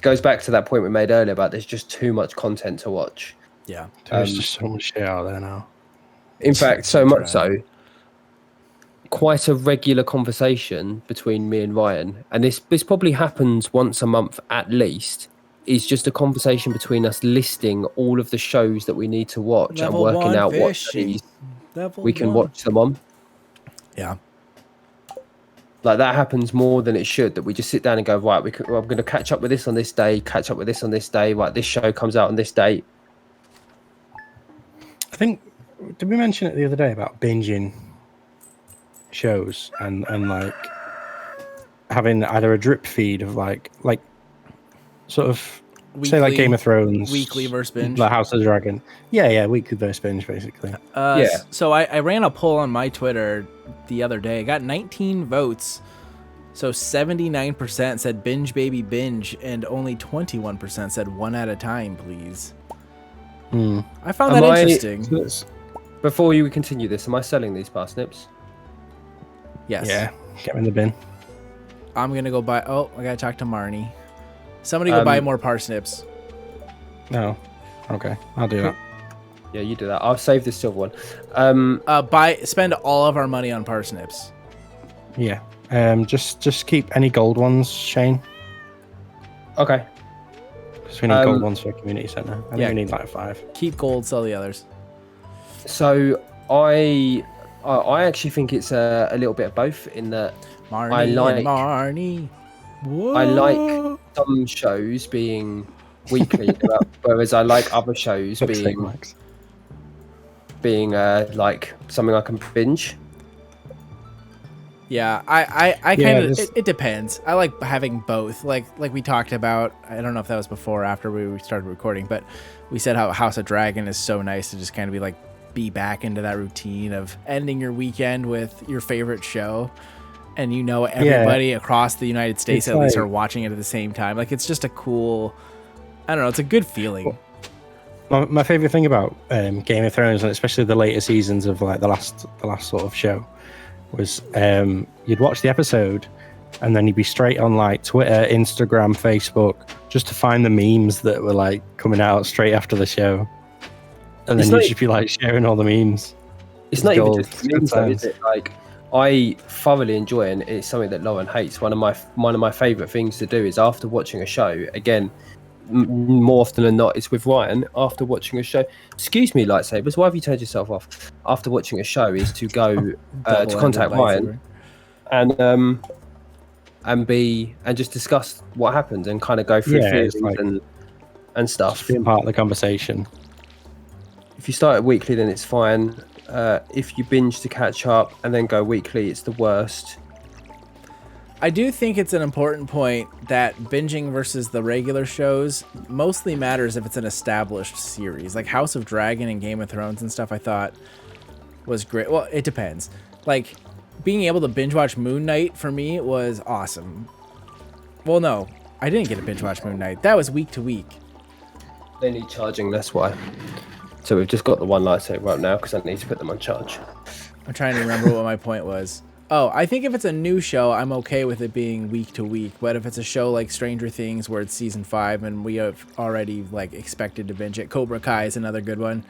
Goes back to that point we made earlier about there's just too much content to watch. Yeah, there's just so much shit out there now. In fact, so much so, quite a regular conversation between me and Ryan, and this probably happens once a month at least, is just a conversation between us listing all of the shows that we need to watch and working out what shows we can watch them on. Yeah. Like that happens more than it should, that we just sit down and go, right, I'm going to catch up with this on this day, catch up with this on this day, right, this show comes out on this date. I think, did we mention it the other day about binging shows and like having either a drip feed of like sort of weekly, say like Game of Thrones, weekly versus binge, like House of the Dragon. Yeah, weekly versus binge basically. So I ran a poll on my Twitter the other day. I got 19 votes. So 79% said binge baby binge, and only 21% said one at a time, please. I found that interesting. Before you continue this, am I selling these parsnips? Yes. Yeah, get them in the bin. I'm gonna go buy. Oh, I gotta talk to Marnie. Somebody go buy more parsnips. No. Okay, I'll do that. Yeah, you do that. I'll save this silver one. Spend all of our money on parsnips. Yeah. Just keep any gold ones, Shane. Okay. Because we need gold ones for a community centre. I think we need like 5. Keep gold, sell the others. So I actually think it's a little bit of both in that Marnie. Whoa. I like some shows being weekly, whereas I like other shows being like something I can binge. Yeah, I kind of it depends. I like having both. Like we talked about. I don't know if that was before or after we started recording, but we said how House of Dragon is so nice to just kind of be back into that routine of ending your weekend with your favorite show, and everybody across the United States at least are watching it at the same time. Like it's just a cool. I don't know. It's a good feeling. My favorite thing about Game of Thrones, and especially the later seasons of like the last sort of show, was you'd watch the episode and then you'd be straight on like Twitter, Instagram, Facebook, just to find the memes that were like coming out straight after the show, and then you'd just be like sharing all the memes. It's not even just memes though, is it? Like I thoroughly enjoy, and it's something that Lauren hates. One of my favorite things to do is after watching a show, again, more often than not, it's with Ryan. After watching a show, excuse me, lightsabers, why have you turned yourself off? After watching a show, is to go to contact Ryan, and and just discuss what happened and kind of go through theories it's like and stuff. just being part of the conversation. If you start it weekly, then it's fine. If you binge to catch up and then go weekly, it's the worst. I do think it's an important point that binging versus the regular shows mostly matters if it's an established series. Like House of Dragon and Game of Thrones and stuff I thought was great. Well, it depends. Like, being able to binge watch Moon Knight for me was awesome. Well, no, I didn't get to binge watch Moon Knight. That was week to week. They need charging, that's why. So we've just got the one lightsaber up now because I need to put them on charge. I'm trying to remember what my point was. Oh, I think if it's a new show, I'm okay with it being week to week. But if it's a show like Stranger Things, where it's season 5 and we have already like expected to binge it, Cobra Kai is another good one.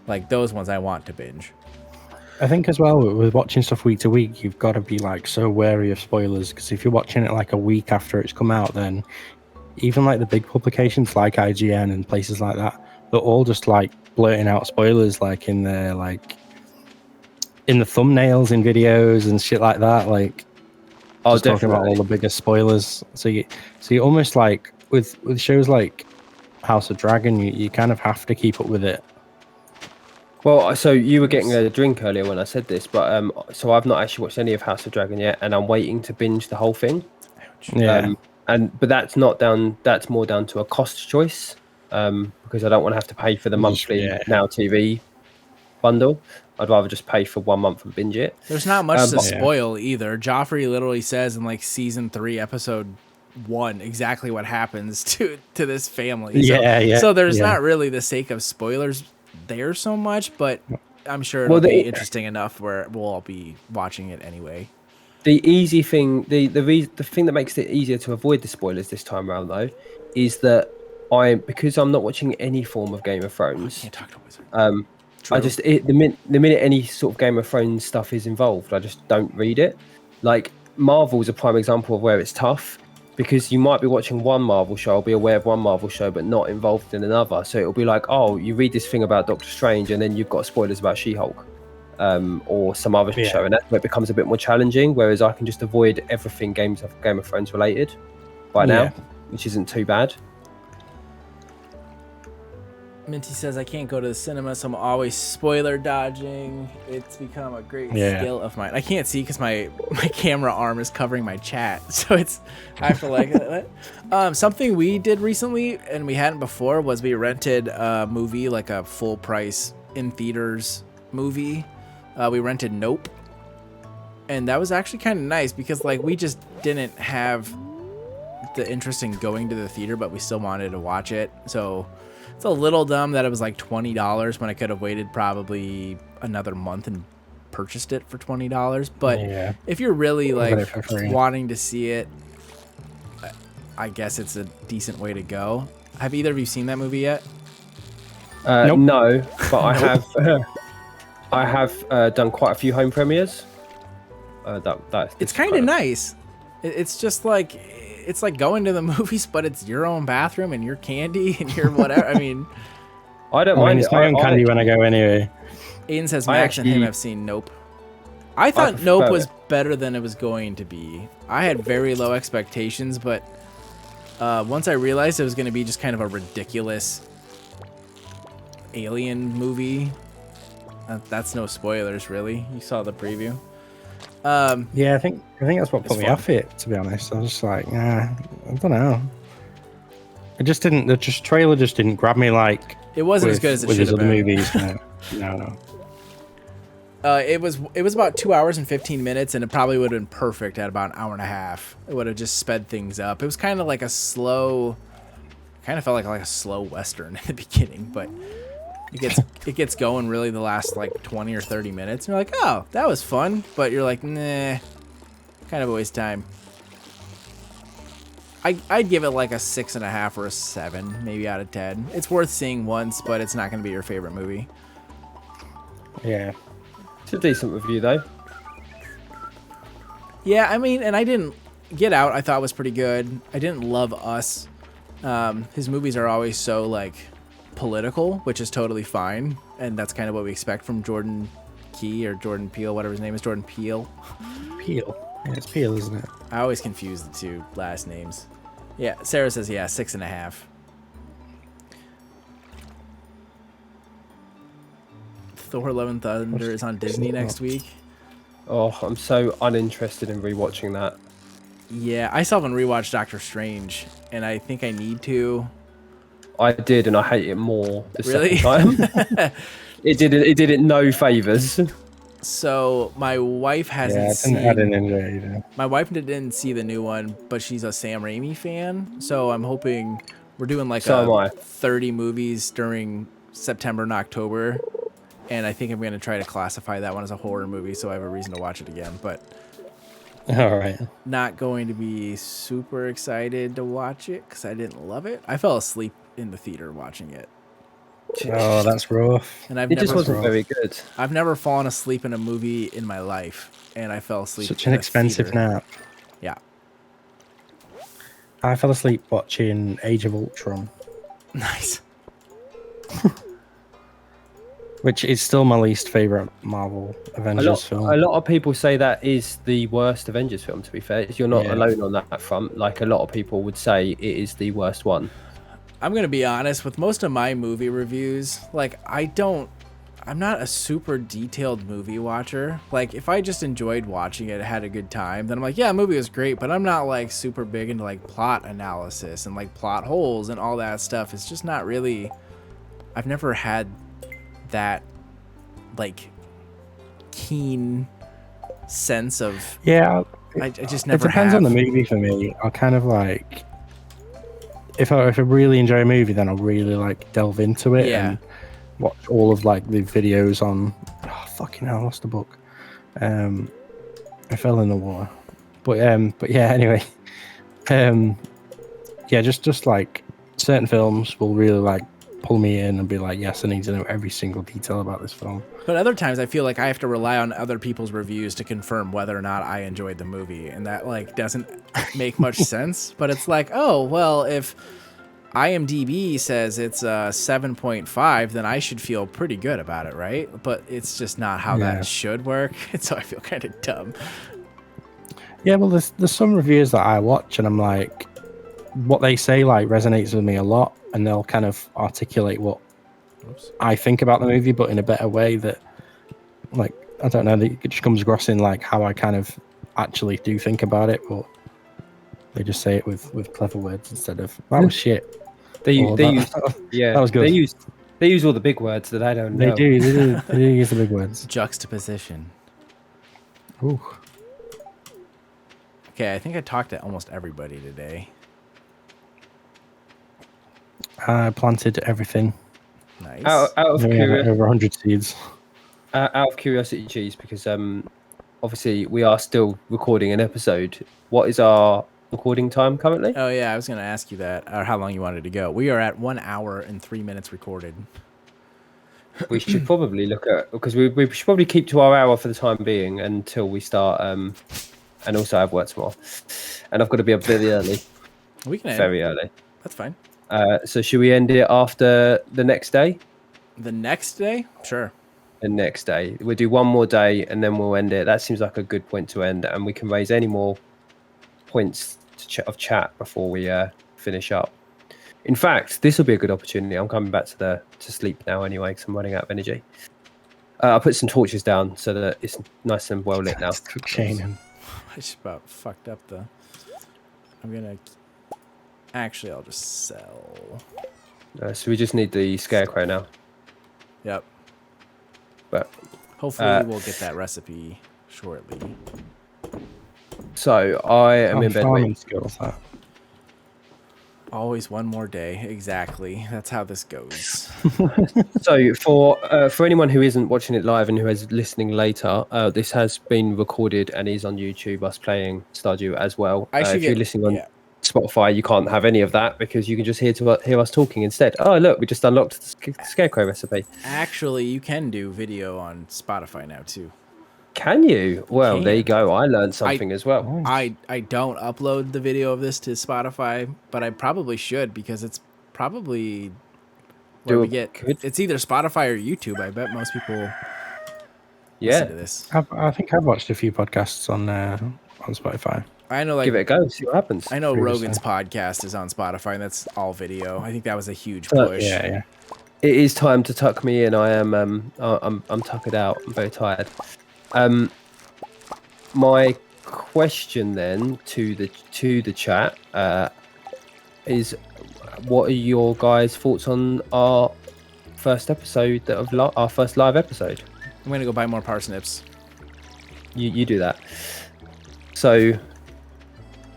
Like those ones, I want to binge. I think as well with watching stuff week to week, you've got to be like so wary of spoilers, because if you're watching it like a week after it's come out, then even like the big publications like IGN and places like that, they're all just like blurting out spoilers like in their like in the thumbnails in videos and shit like that, like just talking about all the biggest spoilers. So you almost like with shows like House of Dragon, you kind of have to keep up with it. Well, so you were getting a drink earlier when I said this, but so I've not actually watched any of House of Dragon yet, and I'm waiting to binge the whole thing. Yeah. But that's not down. That's more down to a cost choice, because I don't want to have to pay for the monthly Now TV bundle. I'd rather just pay for 1 month and binge it. There's not much to spoil either. Joffrey literally says in like season 3, episode 1, exactly what happens to this family. So there's not really the sake of spoilers there so much, but I'm sure it'll be interesting enough where we'll all be watching it anyway. The easy thing, the thing that makes it easier to avoid the spoilers this time around though, is that because I'm not watching any form of Game of Thrones. I can't talk to Wizard. I just the minute any sort of Game of Thrones stuff is involved, I just don't read it. Like Marvel's a prime example of where it's tough, because you might be watching one Marvel show, or be aware of one Marvel show, but not involved in another. So it'll be like, oh, you read this thing about Doctor Strange, and then you've got spoilers about She-Hulk, or some other show, and that's where it becomes a bit more challenging. Whereas I can just avoid everything Game of Thrones related by now, which isn't too bad. Minty says, I can't go to the cinema, so I'm always spoiler dodging. It's become a great skill of mine. I can't see because my camera arm is covering my chat. So I have to like something we did recently and we hadn't before was we rented a movie, like a full price in theaters movie. We rented Nope. And that was actually kind of nice because like we just didn't have the interest in going to the theater, but we still wanted to watch it. So it's a little dumb that it was like $20 when I could have waited probably another month and purchased it for $20. But if you're really like wanting to see it, I guess it's a decent way to go. Have either of you seen that movie yet? Nope. No, but I have done quite a few home premieres. It's kind of nice. It's just like, it's like going to the movies, but it's your own bathroom and your candy and your whatever. I mean, I don't mind. It's my own candy when I go anyway. Aiden says Max and him have seen Nope. I thought Nope was better than it was going to be. I had very low expectations, but once I realized it was going to be just kind of a ridiculous alien movie, that's no spoilers, really. You saw the preview. I think that's what put me off it, to be honest. I was just like, I don't know. It just didn't. The trailer just didn't grab me like it wasn't as good as it should have been. Movies. No. It was about 2 hours and 15 minutes, and it probably would have been perfect at about an hour and a half. It would have just sped things up. It was kind of like a slow, kind of felt like a slow Western at the beginning, but it gets going really the last like 20 or 30 minutes. And you're like, oh, that was fun. But you're like, nah, kind of a waste of time. I'd give it like a 6.5 or a 7, maybe out of 10. It's worth seeing once, but it's not going to be your favorite movie. Yeah. It's a decent review though. Yeah, I mean, and I didn't Get Out, I thought was pretty good. I didn't love Us. His movies are always so like political, which is totally fine, and that's kind of what we expect from Jordan Peele, whatever his name is. Jordan Peele. Yeah, it's Peel, isn't it? I always confuse the two last names. Yeah, Sarah says, yeah, 6.5. Thor: Love and Thunder is on Disney next week. Oh, I'm so uninterested in rewatching that. Yeah, I still haven't rewatched Doctor Strange, and I think I need to. I did, and I hate it more the Really? second time. It did it no favors. So my wife hasn't I didn't enjoy it either. My wife didn't see the new one, but she's a Sam Raimi fan. So I'm hoping we're doing like So am I. 30 movies during September and October. And I think I'm going to try to classify that one as a horror movie so I have a reason to watch it again. But All right. not going to be super excited to watch it because I didn't love it. I fell asleep in the theater watching it. Oh, that's rough. And It just wasn't very good. I've never fallen asleep in a movie in my life. And I fell asleep Such in an a expensive theater. nap. Yeah. I fell asleep watching Age of Ultron, Nice. which is still my least favorite Marvel Avengers film. A lot of people say that is the worst Avengers film, to be fair. You're not alone on that front. Like, a lot of people would say it is the worst one. I'm going to be honest, with most of my movie reviews, like, I'm not a super detailed movie watcher. Like, if I just enjoyed watching it, had a good time, then I'm like, yeah, the movie was great, but I'm not, like, super big into, like, plot analysis and, like, plot holes and all that stuff. It's just not really... I've never had that, like, keen sense of... Yeah, I just never it depends have. on the movie for me. I kind of like... If I really enjoy a movie, then I'll really, like, delve into it and watch all of, like, the videos on... Oh, fucking hell, I lost the book. I fell in the water. But yeah, anyway. Yeah, just like, certain films will really, like, pull me in and be like, yes, I need to know every single detail about this film. But other times I feel like I have to rely on other people's reviews to confirm whether or not I enjoyed the movie. And that, like, doesn't make much sense. But it's like, oh, well, if IMDb says it's a 7.5, then I should feel pretty good about it, right? But it's just not how that should work. And so I feel kind of dumb. Yeah, well, there's some reviews that I watch and I'm like, what they say, like, resonates with me a lot. And they'll kind of articulate what I think about the movie, but in a better way that, like, I don't know, it just comes across in, like, how I kind of actually do think about it, but they just say it with clever words instead of, that was shit. They use that was good. They use all the big words that I don't know. They do use the big words. Juxtaposition. Ooh. Okay, I think I talked to almost everybody today. I planted everything. Nice. Out of curiosity, over 100 seeds. out of curiosity, cheese, because obviously we are still recording an episode. What is our recording time currently? Oh, yeah, I was going to ask you that, or how long you wanted to go. We are at 1 hour and 3 minutes recorded. We should probably look at, because we should probably keep to our hour for the time being until we start, and also I have work tomorrow, and I've got to be up very early. We can end. Very early. That's fine. So should we end it after the next day? The next day? Sure. The next day. We'll do one more day and then we'll end it. That seems like a good point to end, and we can raise any more points of chat before we finish up. In fact, this will be a good opportunity. I'm coming back to sleep now anyway because I'm running out of energy. I'll put some torches down so that it's nice and well lit now. Shannon. I just about fucked up the... I'm going to... Actually, I'll just sell. So we just need the scarecrow now. Yep. But hopefully we'll get that recipe shortly. So I am in bed waiting. Skills, that. Always one more day. Exactly. That's how this goes. So for anyone who isn't watching it live and who is listening later, this has been recorded and is on YouTube, us playing Stardew as well. If you're listening on Spotify, you can't have any of that because you can just hear us talking instead. Oh, look, we just unlocked the scarecrow recipe. Actually, you can do video on Spotify now too. Can you? Well, there you go. I learned something as well. I don't upload the video of this to Spotify, but I probably should because it's probably where we get. It's either Spotify or YouTube. I bet most people listen Yeah, to this. I think I've watched a few podcasts on Spotify. I know, like, give it a go. See what happens. I know previously. Rogan's podcast is on Spotify, and that's all video. I think that was a huge Uh, push. Yeah. It is time to tuck me in. I'm tuckered out. I'm very tired. My question then to the chat is, what are your guys' thoughts on our first episode of our first live episode? I'm gonna go buy more parsnips. You do that. So,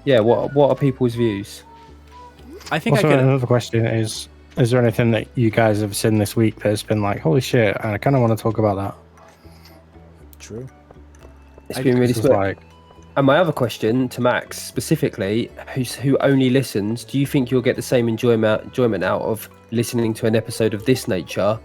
yeah, what are people's views? I think Also, I could. another question is there anything that you guys have seen this week that's been like, holy shit, I kind of want to talk about that? True. It's been really This is sweet. like, And my other question to Max specifically, who only listens, do you think you'll get the same enjoyment out of listening to an episode of this nature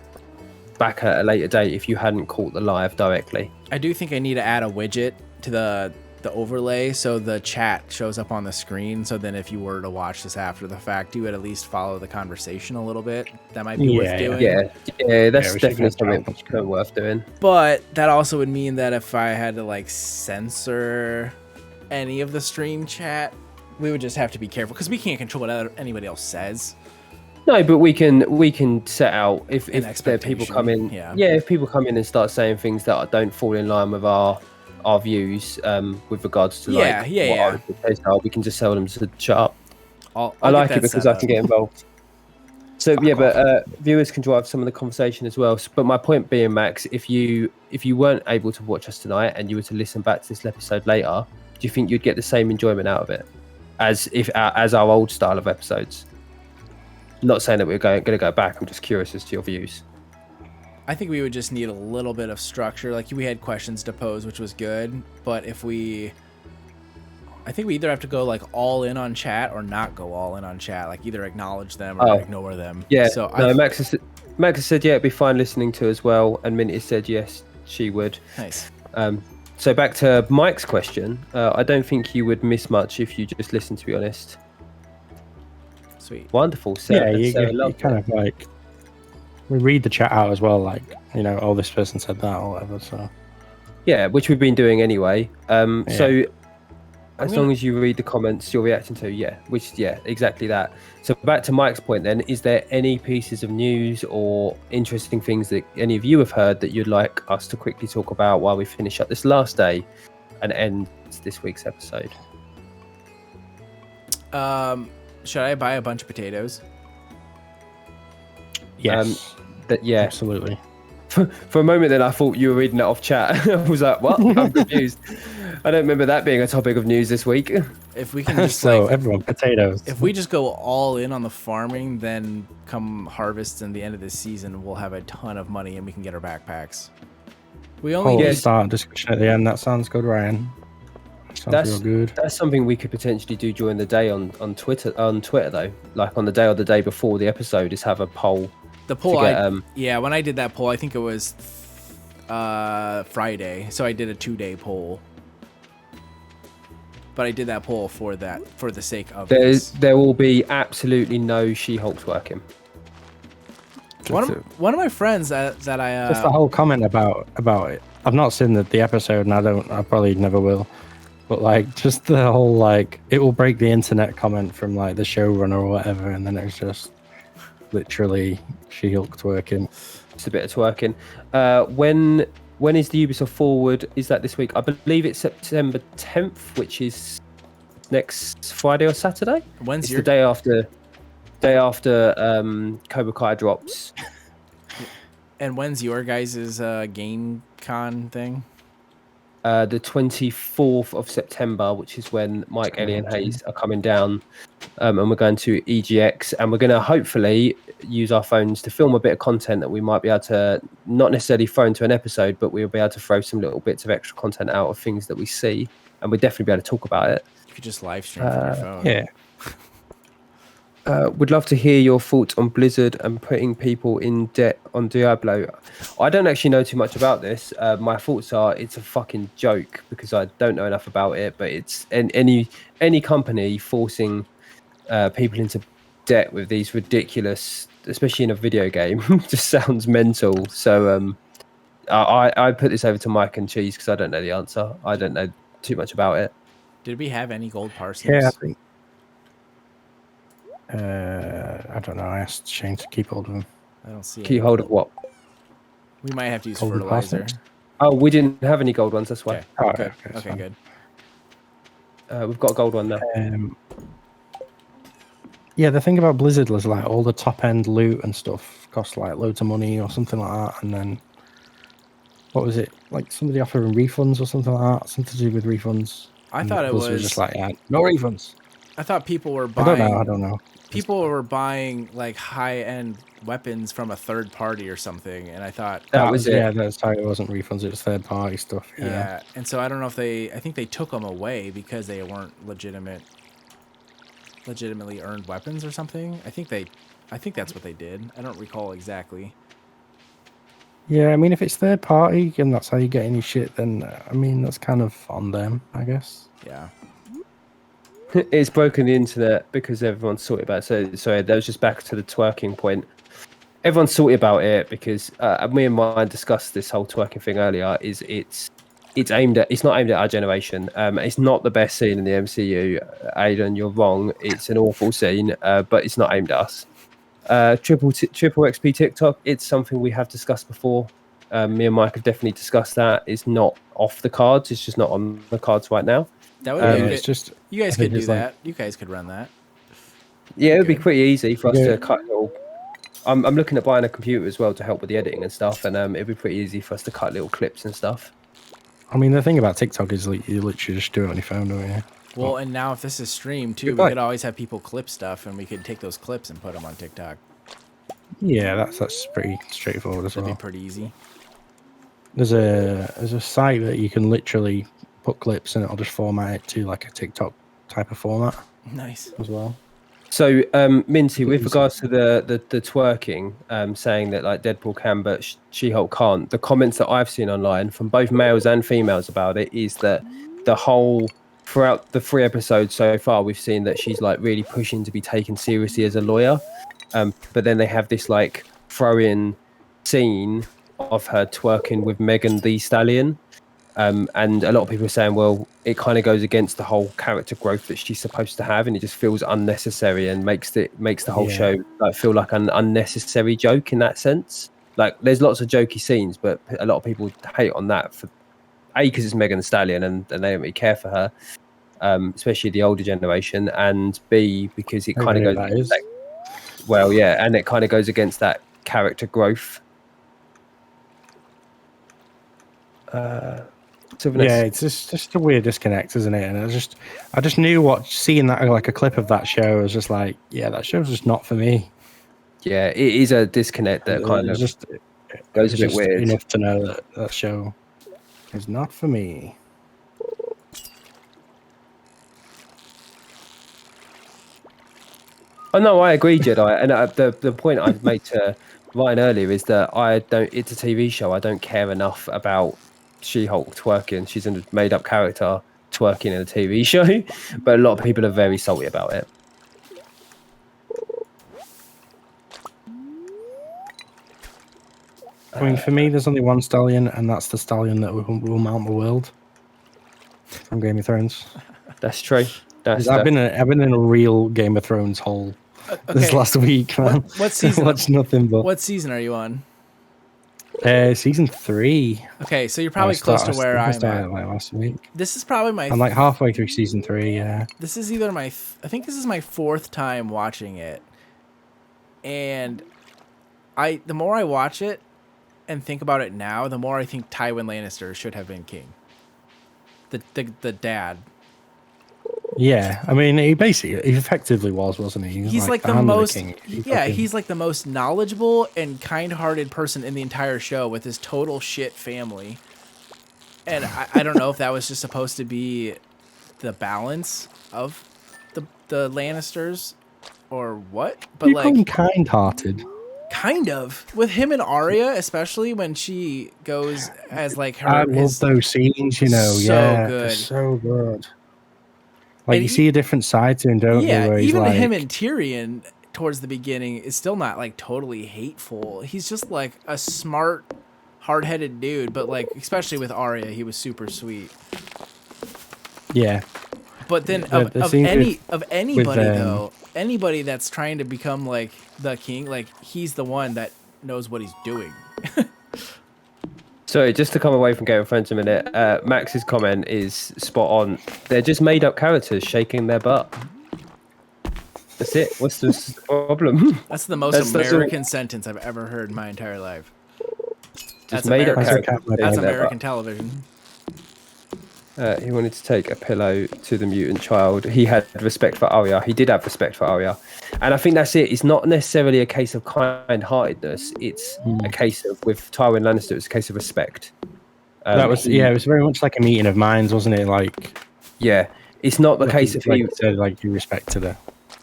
back at a later date if you hadn't caught the live directly? I do think I need to add a widget to the overlay so the chat shows up on the screen. So then if you were to watch this after the fact, you would at least follow the conversation a little bit. That might be worth doing. Yeah, that's we should definitely get that on something screen. worth doing. But that also would mean that if I had to like censor any of the stream chat, we would just have to be careful because we can't control what anybody else says. No, but we can set out if there are people expectation, come in. yeah. If people come in and start saying things that don't fall in line with our views with regards to what our expectations are, we can just tell them to shut up. I like it because I can get involved. So but viewers can drive some of the conversation as well. But my point being, Max, if you weren't able to watch us tonight and you were to listen back to this episode later, do you think you'd get the same enjoyment out of it as our old style of episodes? Not saying that we're going to go back. I'm just curious as to your views. I think we would just need a little bit of structure. Like we had questions to pose, which was good. But I think we either have to go like all in on chat or not go all in on chat. Like either acknowledge them or ignore them. Yeah. So Max has said it'd be fine listening to as well, and Minty said yes, she would. Nice. So back to Mike's question. I don't think you would miss much if you just listened, to be honest. Sweet. Wonderful. you kind of like, we read the chat out as well, like, oh, this person said that or whatever. So yeah, which we've been doing anyway. So as long as you read the comments you're reacting to, exactly that. So back to Mike's point then, is there any pieces of news or interesting things that any of you have heard that you'd like us to quickly talk about while we finish up this last day and end this week's episode? Should I buy a bunch of potatoes? yes, absolutely. For a moment then I thought you were reading it off chat. I was like, what? I'm confused. I don't remember that being a topic of news this week. If we can just So everyone, potatoes. if we just go all in on the farming, then come harvest and the end of this season, we'll have a ton of money and we can get our backpacks. We only need Start discussion at the end. That sounds good, Ryan. Sounds real good. That's something we could potentially do during the day on Twitter. On Twitter though, like on the day or the day before the episode, is have a poll. the poll. Get, when I did that poll, I think it was Friday, so I did a 2-day poll. But I did that poll for the sake of this. There will be absolutely no She-Hulk working. One of my friends that I just the whole comment about it. I've not seen the episode, and I probably never will. But like, just the whole like, it will break the internet comment from like the showrunner or whatever, and then it's just literally She-Hulk twerking. It's a bit of twerking. When is the Ubisoft Forward? Is that this week? I believe it's September 10th, which is next Friday or Saturday. When's the day after Cobra Kai drops. And when's your guys' Game Con thing? The 24th of September, which is when Mike, Ellie, and Hayes are coming down, and we're going to EGX, and we're going to hopefully use our phones to film a bit of content that we might be able to not necessarily throw into an episode, but we'll be able to throw some little bits of extra content out of things that we see, and we'll definitely be able to talk about it. You could just live stream from your phone. Yeah. Would love to hear your thoughts on Blizzard and putting people in debt on Diablo. I don't actually know too much about this. My thoughts are it's a fucking joke because I don't know enough about it. But it's any company forcing people into debt with these ridiculous, especially in a video game, just sounds mental. So I put this over to Mike and Cheese because I don't know the answer. I don't know too much about it. Did we have any gold parsnips? Yeah, I think. I don't know. I asked Shane to keep hold of them. I don't see Keep any hold of gold. what? We might have to use Golden fertilizer. parsnips? Oh, we didn't have any gold ones. That's why. Okay, Oh, good. okay, Okay, fine. good. We've got a gold one now. Yeah, the thing about Blizzard was like all the top end loot and stuff cost like loads of money or something like that, and then what was it like? Somebody offering refunds or something like that, something to do with refunds. I And thought it Blizzard was just like, yeah, no refunds. I thought people were I don't buying. know. People were buying like high end weapons from a third party or something, and I thought That was it. Yeah, that's how it wasn't refunds. It was third party stuff. yeah. And so I don't know if I think they took them away because they weren't legitimately earned weapons or something. I think that's what they did. I don't recall exactly. Yeah, I mean, if it's third party and that's how you get any shit, then I mean, that's kind of on them, I guess. Yeah. It's broken the internet because everyone's salty about it. So sorry, that was just back to the twerking point. Everyone's salty about it because me and mine discussed this whole twerking thing earlier. It's not aimed at our generation. It's not the best scene in the MCU. Aidan, you're wrong. It's an awful scene, but it's not aimed at us. Triple XP TikTok. It's something we have discussed before. Me and Mike have definitely discussed that. It's not off the cards. It's just not on the cards right now. That would be it's just you guys I think could do it's like- that. You guys could run that. Yeah, it would be Good. pretty easy for us Yeah. to cut little. I'm looking at buying a computer as well to help with the editing and stuff, and it'd be pretty easy for us to cut little clips and stuff. I mean, the thing about TikTok is like, you literally just do it on your phone, don't you? Well, and now if this is streamed too, Good we point. could always have people clip stuff, and we could take those clips and put them on TikTok. Yeah, that's pretty straightforward as That'd well. be pretty easy. There's a site that you can literally put clips and it'll just format it to like a TikTok type of format Nice. as well. So, Minty, with Easy. regards to the twerking, saying that like Deadpool can but She-Hulk can't, the comments that I've seen online from both males and females about it is that the whole throughout the 3 episodes so far, we've seen that she's like really pushing to be taken seriously as a lawyer. But then they have this like throw-in scene of her twerking with Megan Thee Stallion. And a lot of people are saying, well, it kind of goes against the whole character growth that she's supposed to have, and it just feels unnecessary and makes the whole Yeah. show like feel like an unnecessary joke in that sense. Like, there's lots of jokey scenes, but a lot of people hate on that for because it's Megan Thee Stallion and they don't really care for her, especially the older generation, and B because it kind of goes. That is. Well, yeah, and it kind of goes against that character growth. Yeah, it's just a weird disconnect, isn't it? And I just knew seeing that like a clip of that show, I was just like, yeah, that show's just not for me. Yeah, it is a disconnect that kind of just goes a bit just weird. enough to know that that show is not for me. Oh no, I agree, Jedi. And the point I made to Ryan earlier is that it's a TV show. I don't care enough about She-Hulk twerking. She's a made-up character twerking in a TV show, but a lot of people are very salty about it. I mean, for me, there's only one stallion, and that's the stallion that will mount the world from Game of Thrones. That's true. I've been in a real Game of Thrones hole this Okay. last week, man. What season? Watched nothing but What season are you on? season 3. Okay, so you're probably close to where I I'm started at. like last week. This is probably my. I'm like halfway through season 3. Yeah. This is either my. I think this is my 4th time watching it, and the more I watch it and think about it now, the more I think Tywin Lannister should have been king. The dad. Yeah, I mean, he effectively wasn't he? He's like the hand of most. king. He's like the most knowledgeable and kind-hearted person in the entire show with his total shit family. And I don't know if that was just supposed to be the balance of the Lannisters or what, but you like call him kind-hearted. kind of with him and Arya, especially when she goes as like her. I love those scenes, you know. So yeah, good. they're so good. Like And you see a different side to him, don't you? Yeah, Where he's even like, him and Tyrion towards the beginning is still not like totally hateful. He's just like a smart, hard-headed dude, but like especially with Arya, he was super sweet. Yeah. But then The scene with anybody though, anybody that's trying to become like the king, like he's the one that knows what he's doing. Sorry, just to come away from Game of Thrones a minute, Max's comment is spot on. They're just made up characters shaking their butt. That's it. What's the problem? That's the most American sentence I've ever heard in my entire life. Just made up characters. That's American television. He wanted to take a pillow to the mutant child. He had respect for Arya. He did have respect for Arya. And I think that's it. It's not necessarily a case of kind-heartedness. It's a case of, with Tywin Lannister, it's a case of respect. That was, it was very much like a meeting of minds, wasn't it? Like, yeah, it's not the case of like said, like you respected her.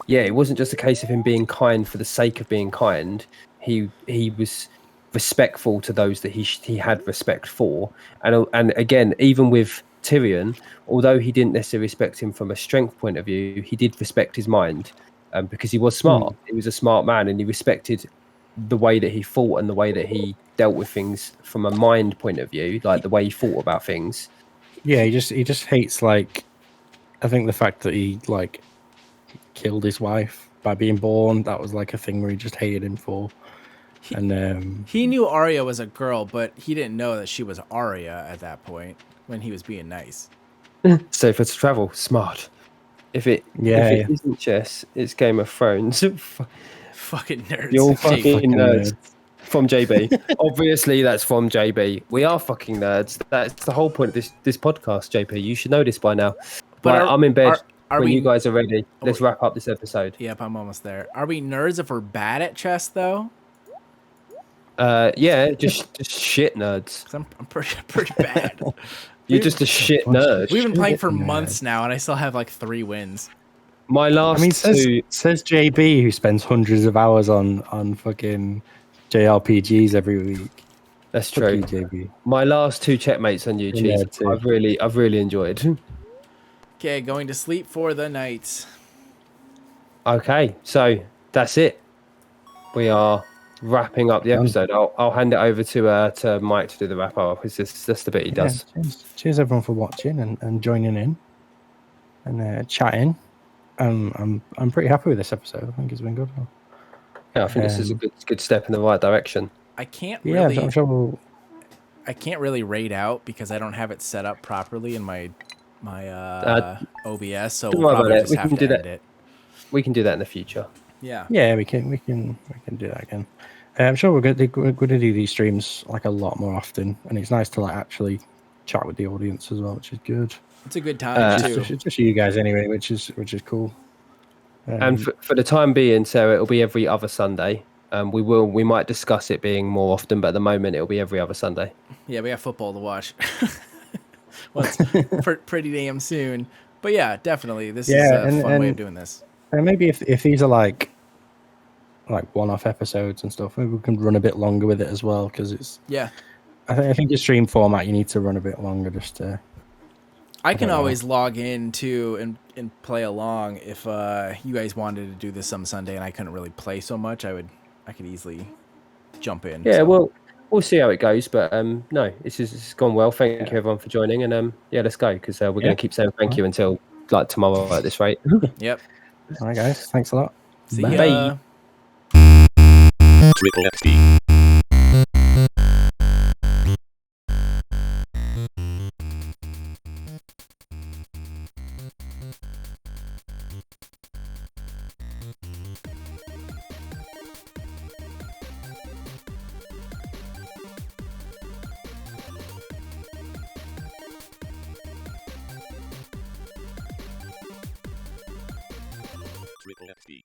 Yeah, it wasn't just a case of him being kind for the sake of being kind. He was respectful to those that he had respect for. And again, even with Tyrion, although he didn't necessarily respect him from a strength point of view, he did respect his mind because he was smart. He was a smart man, and he respected the way that he thought and the way that he dealt with things from a mind point of view, like the way he thought about things. Yeah, he just hates, like, I think the fact that he like killed his wife by being born, that was like a thing where he just hated him for. And he knew Arya was a girl, but he didn't know that she was Arya at that point when he was being nice. Safer to travel, smart. If it isn't chess, it's Game of Thrones. Fucking nerds. You're fucking nerds. From JB. Obviously, that's from JB. We are fucking nerds. That's the whole point of this podcast, JP. You should know this by now. But I'm in bed when you guys are ready. Let's wrap up this episode. Yep, I'm almost there. Are we nerds if we're bad at chess, though? Yeah, just shit nerds. 'Cause I'm pretty bad. You're just a shit nerd. We've been playing for months now, and I still have like 3 wins. My last says JB, who spends hundreds of hours on fucking JRPGs every week. That's true. You, JB. My last 2 checkmates on YouTube, I've really enjoyed. Okay, going to sleep for the night. Okay, so that's it. We are wrapping up the episode. I'll hand it over to Mike to do the wrap up. It's just the bit he does. Cheers everyone for watching and joining in and chatting. I'm pretty happy with this episode. I think it's been good. Yeah, I think this is a good step in the right direction. I can't really. Yeah, I'm sure I can't really rate out because I don't have it set up properly in my OBS. So we'll probably just have to end it. We can do that in the future. Yeah. Yeah, we can do that again. I'm sure we're going to do these streams like a lot more often, and it's nice to like actually chat with the audience as well, which is good. It's a good time too. Just you guys anyway, which is cool. And for the time being, Sarah, it'll be every other Sunday. We might discuss it being more often, but at the moment it'll be every other Sunday. Yeah, we have football to watch. Well, it's pretty damn soon. But yeah, definitely, this is a fun way of doing this. And maybe if these are like one-off episodes and stuff, maybe we can run a bit longer with it as well, because it's I think the stream format you need to run a bit longer just to. I can always log in too and play along if you guys wanted to do this some Sunday and I couldn't really play so much. I could easily jump in. Yeah, well, we'll see how it goes, but no, it's gone well. Thank you everyone for joining, and let's go because we're going to keep saying thank you until like tomorrow at this rate. Yep. All right, guys. Thanks a lot. See ya. Triple XP. Triple XP.